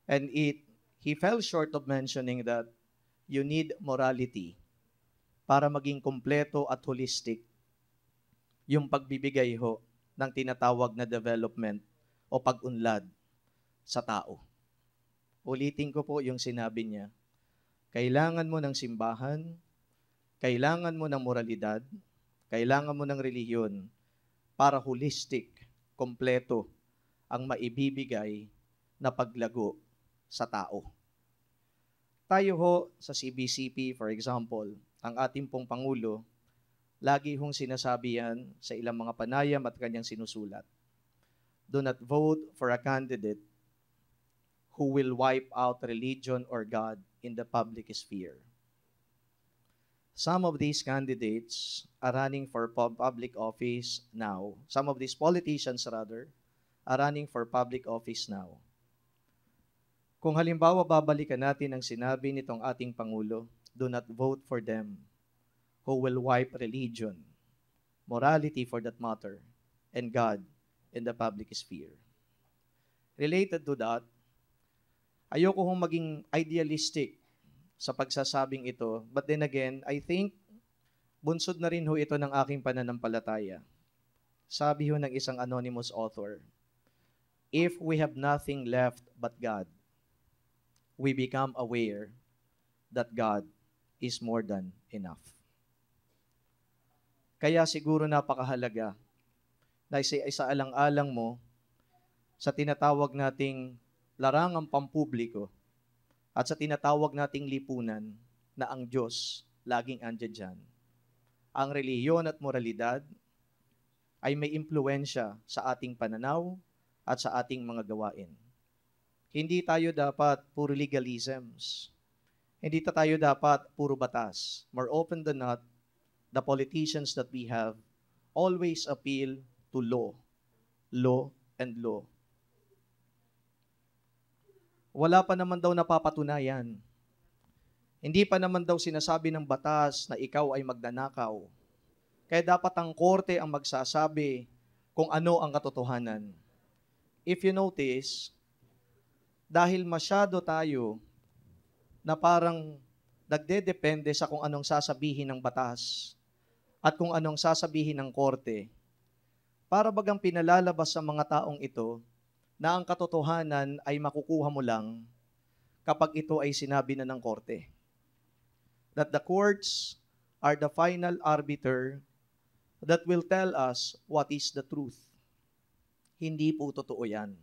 and he fell short of mentioning that you need morality para maging kompleto at holistic yung pagbibigay ho ng tinatawag na development o pag-unlad sa tao. Ulitin ko po yung sinabi niya. Kailangan mo ng simbahan, kailangan mo ng moralidad, kailangan mo ng relihiyon para holistic, kompleto ang maibibigay na paglago sa tao. Tayo ho sa CBCP, for example, ang ating pong Pangulo, lagi hong sinasabi yan sa ilang mga panayam at kanyang sinusulat. Do not vote for a candidate who will wipe out religion or God in the public sphere. Some of these candidates are running for public office now. Some of these politicians, rather, are running for public office now. Kung halimbawa babalikan natin ang sinabi nitong ating Pangulo, do not vote for them who will wipe religion, morality for that matter, and God in the public sphere. Related to that, ayoko hong maging idealistic sa pagsasabing ito, but then again, I think bunsod na rin ho ito ng aking pananampalataya. Sabi ho ng isang anonymous author, if we have nothing left but God, we become aware that God is more than enough. Kaya siguro napakahalaga na isaalang-alang mo sa tinatawag nating larangang pampubliko at sa tinatawag nating lipunan na ang Diyos laging andyan dyan. Ang relihiyon at moralidad ay may impluensya sa ating pananaw at sa ating mga gawain. Hindi tayo dapat puro legalisms. Hindi tayo dapat puro batas. More often than not, the politicians that we have always appeal to law, and law. Wala pa naman daw napapatunayan. Hindi pa naman daw sinasabi ng batas na ikaw ay magnanakaw. Kaya dapat ang korte ang magsasabi kung ano ang katotohanan. If you notice, dahil masyado tayo na parang nagdedepende sa kung anong sasabihin ng batas at kung anong sasabihin ng korte, para bagang pinalalabas sa mga taong ito na ang katotohanan ay makukuha mo lang kapag ito ay sinabi na ng korte. That the courts are the final arbiter that will tell us what is the truth. Hindi po totoo yan.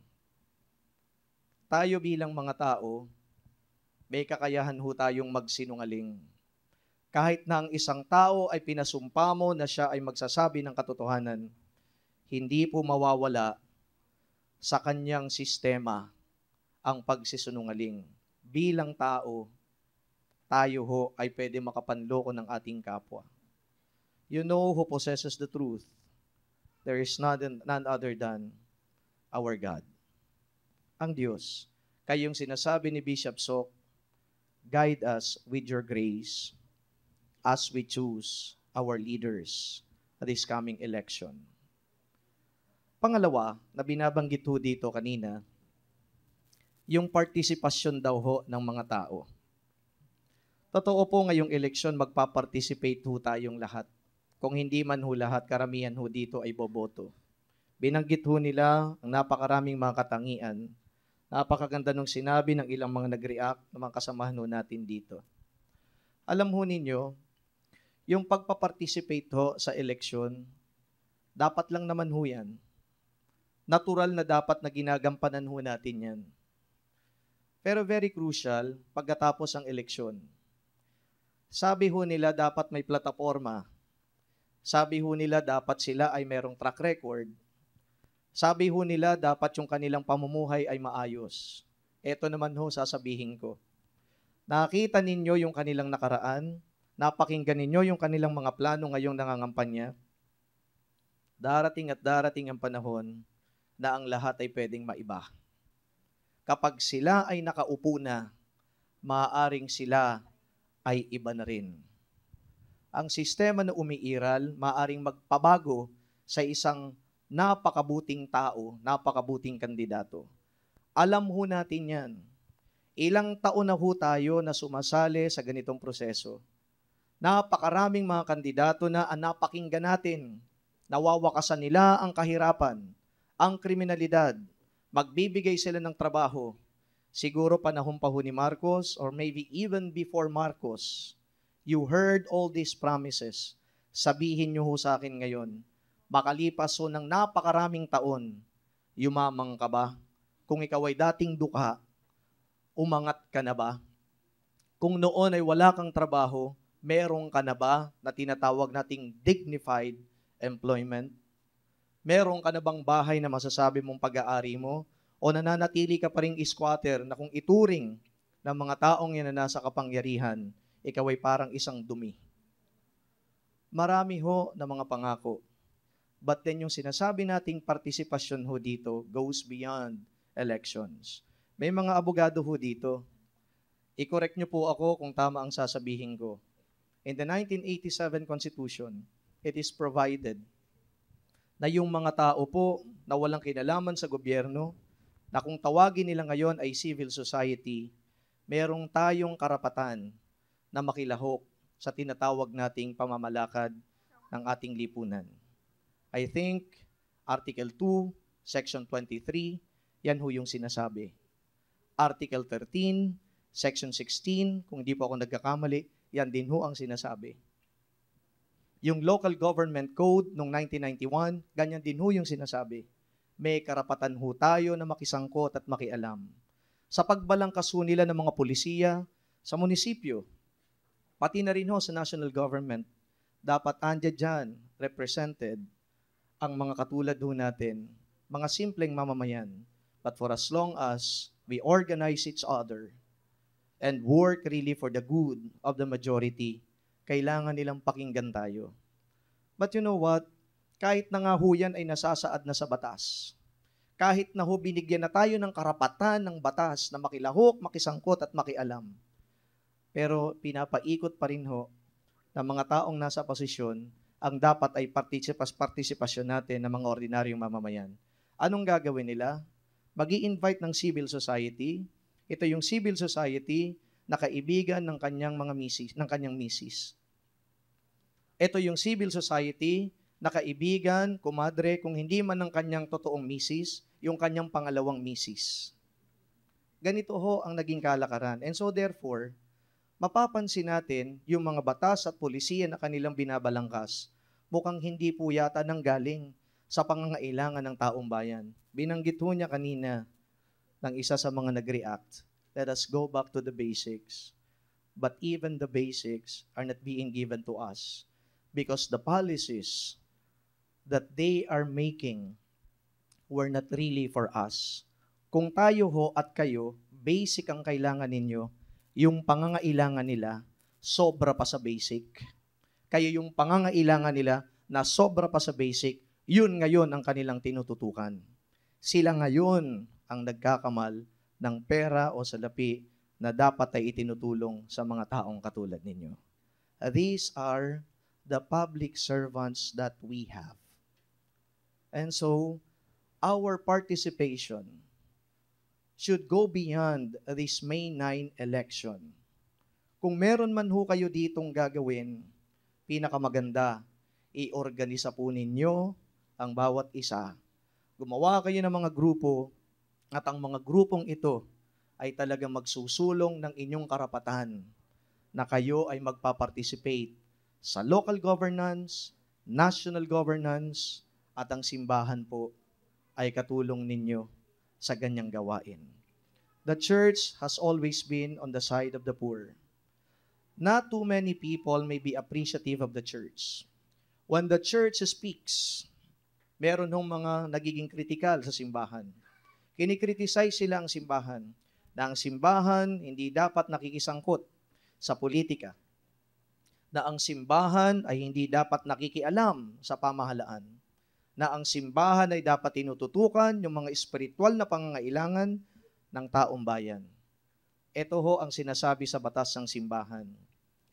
Tayo bilang mga tao, may kakayahan ho tayong magsinungaling. Kahit na ang isang tao ay pinasumpa mo na siya ay magsasabi ng katotohanan, hindi po mawawala sa kanyang sistema ang pagsisinungaling. Bilang tao, tayo ho ay pwede makapanloko ng ating kapwa. You know who possesses the truth. There is none other than our God. Ang Diyos. Kayong sinasabi ni Bishop Sok, guide us with your grace as we choose our leaders at this coming election. Pangalawa, na binabanggit ho dito kanina, yung partisipasyon daw ho ng mga tao. Totoo po ngayong eleksyon, magpa-participate ho tayong lahat. Kung hindi man ho lahat, karamihan ho dito ay boboto. Binanggit ho nila ang napakaraming mga katangian. Napakaganda nung sinabi ng ilang mga nag-react ng mga kasamahan ho natin dito. Alam ho ninyo, yung pagpa-participate ho sa eleksyon, dapat lang naman ho yan. Natural na dapat na ginagampanan ho natin yan. Pero very crucial, pagkatapos ang eleksyon. Sabi ho nila dapat may plataforma. Sabi ho nila dapat sila ay merong track record. Sabi ho nila dapat yung kanilang pamumuhay ay maayos. Ito naman ho sasabihin ko. Nakita ninyo yung kanilang nakaraan, napakinggan ninyo yung kanilang mga plano ngayong nangangampanya. Darating at darating ang panahon na ang lahat ay pwedeng maiba. Kapag sila ay nakaupo na, maaaring sila ay iba na rin. Ang sistema na umiiral, maaaring magpabago sa isang napakabuting tao, napakabuting kandidato. Alam ho natin yan. Ilang taon na ho tayo na sumasali sa ganitong proseso. Napakaraming mga kandidato na napakinggan natin. Nawawakasan nila ang kahirapan, ang kriminalidad. Magbibigay sila ng trabaho. Siguro panahon pa ho ni Marcos or maybe even before Marcos, you heard all these promises. Sabihin nyo ho sa akin ngayon, makalipas ho ng napakaraming taon, yumamang ka ba? Kung ikaw ay dating dukha, umangat ka na ba? Kung noon ay wala kang trabaho, meron ka na ba na tinatawag nating dignified employment? Meron ka na bang bahay na masasabi mong pag-aari mo? O nananatili ka pa ring squatter na kung ituring ng mga taong yan na nasa kapangyarihan, ikaw ay parang isang dumi? Marami ho na mga pangako. But then yung sinasabi nating partisipasyon ho dito goes beyond elections. May mga abogado ho dito. I-correct nyo po ako kung tama ang sasabihin ko. In the 1987 Constitution, it is provided na yung mga tao po na walang kinalaman sa gobyerno, na kung tawagin nila ngayon ay civil society, merong tayong karapatan na makilahok sa tinatawag nating pamamalakad ng ating lipunan. I think Article 2, Section 23, yan ho yung sinasabi. Article 13, Section 16, kung di po ako nagkakamali, yan din ho ang sinasabi. Yung Local Government Code noong 1991, ganyan din ho yung sinasabi. May karapatan ho tayo na makisangkot at makialam. Sa pagbalangkas ho nila ng mga pulisiya sa munisipyo, pati na rin ho sa national government, dapat andyan dyan, represented, ang mga katulad ho natin, mga simpleng mamamayan. But for as long as we organize each other and work really for the good of the majority, kailangan nilang pakinggan tayo. But you know what? Kahit na nga ho yan ay nasasaad na sa batas, kahit na ho binigyan na tayo ng karapatan ng batas na makilahok, makisangkot at makialam, pero pinapaikot pa rin ho ng mga taong nasa posisyon ang dapat ay partisipasyon natin ng mga ordinaryong mamamayan. Anong gagawin nila? Mag-i-invite ng civil society. Ito yung civil society na kaibigan ng kanyang mga misis, ng kanyang misis. Ito yung civil society na kaibigan, kumadre, kung hindi man ng kanyang totoong misis, yung kanyang pangalawang misis. Ganito ho ang naging kalakaran. And so therefore, mapapansin natin yung mga batas at polisiya na kanilang binabalangkas, mukhang hindi po yata nanggaling sa pangangailangan ng taong bayan. Binanggit ho niya kanina ng isa sa mga nag-react, let us go back to the basics. But even the basics are not being given to us because the policies that they are making were not really for us. Kung tayo ho at kayo, basic ang kailangan ninyo, yung pangangailangan nila, sobra pa sa basic. Kayo yung pangangailangan nila na sobra pa sa basic, yun ngayon ang kanilang tinututukan. Sila ngayon ang nagkakamal ng pera o salapi na dapat ay itinutulong sa mga taong katulad ninyo. These are the public servants that we have. And so, our participation should go beyond this May 9 election. Kung meron man ho kayo ditong gagawin, pinakamaganda, i-organisa po ninyo ang bawat isa. Gumawa kayo ng mga grupo at ang mga grupong ito ay talagang magsusulong ng inyong karapatan na kayo ay magpa-participate sa local governance, national governance, at ang simbahan po ay katulong ninyo sa ganyang gawain. The church has always been on the side of the poor. Not too many people may be appreciative of the church. When the church speaks, meron hong mga nagiging kritikal sa simbahan. Kinikriticize sila ang simbahan, na ang simbahan hindi dapat nakikisangkot sa politika, na ang simbahan ay hindi dapat nakikialam sa pamahalaan, na ang simbahan ay dapat tinututukan yung mga espiritual na pangangailangan ng taong bayan. Ito ho ang sinasabi sa batas ng simbahan.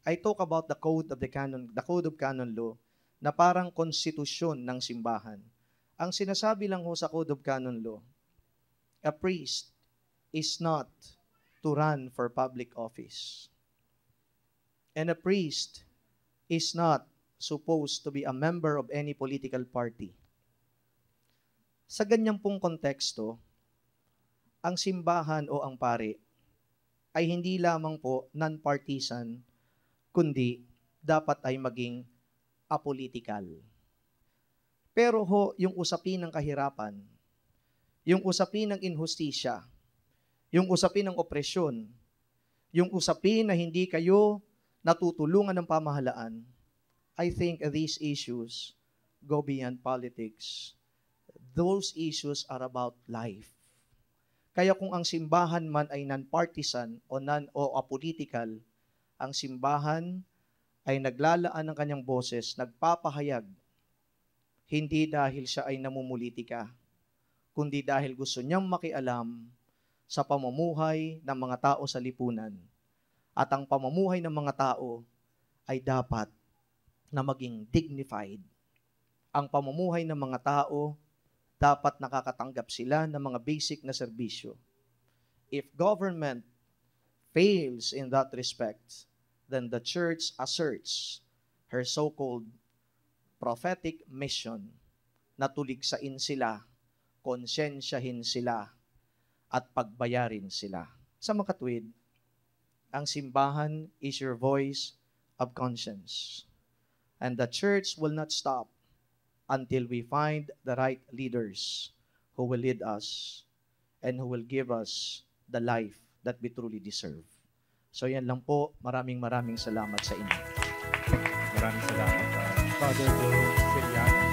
I talk about the code of canon law, na parang konstitusyon ng simbahan. Ang sinasabi lang ho sa code of canon law, a priest is not to run for public office. And a priest is not supposed to be a member of any political party. Sa ganyang pong konteksto, ang simbahan o ang pari ay hindi lamang po non-partisan, kundi dapat ay maging apolitical. Pero ho, yung usapin ng kahirapan, yung usapin ng inhustisya, yung usapin ng opresyon, yung usapin na hindi kayo natutulungan ng pamahalaan, I think these issues go beyond politics. Those issues are about life. Kaya kung ang simbahan man ay non-partisan o apolitical, ang simbahan ay naglalaan ng kanyang boses, nagpapahayag, hindi dahil siya ay namumulitika, kundi dahil gusto niyang makialam sa pamumuhay ng mga tao sa lipunan. At ang pamumuhay ng mga tao ay dapat na maging dignified. Ang pamumuhay ng mga tao, dapat nakakatanggap sila ng mga basic na serbisyo. If government fails in that respect, then the church asserts her so-called prophetic mission na tuligsain sila, konsensyahin sila, at pagbayarin sila. Sa makatwid, ang simbahan is your voice of conscience. And the church will not stop until we find the right leaders who will lead us and who will give us the life that we truly deserve. So yan lang po. Maraming salamat sa inyo. Maraming salamat, Father Joe Filiano.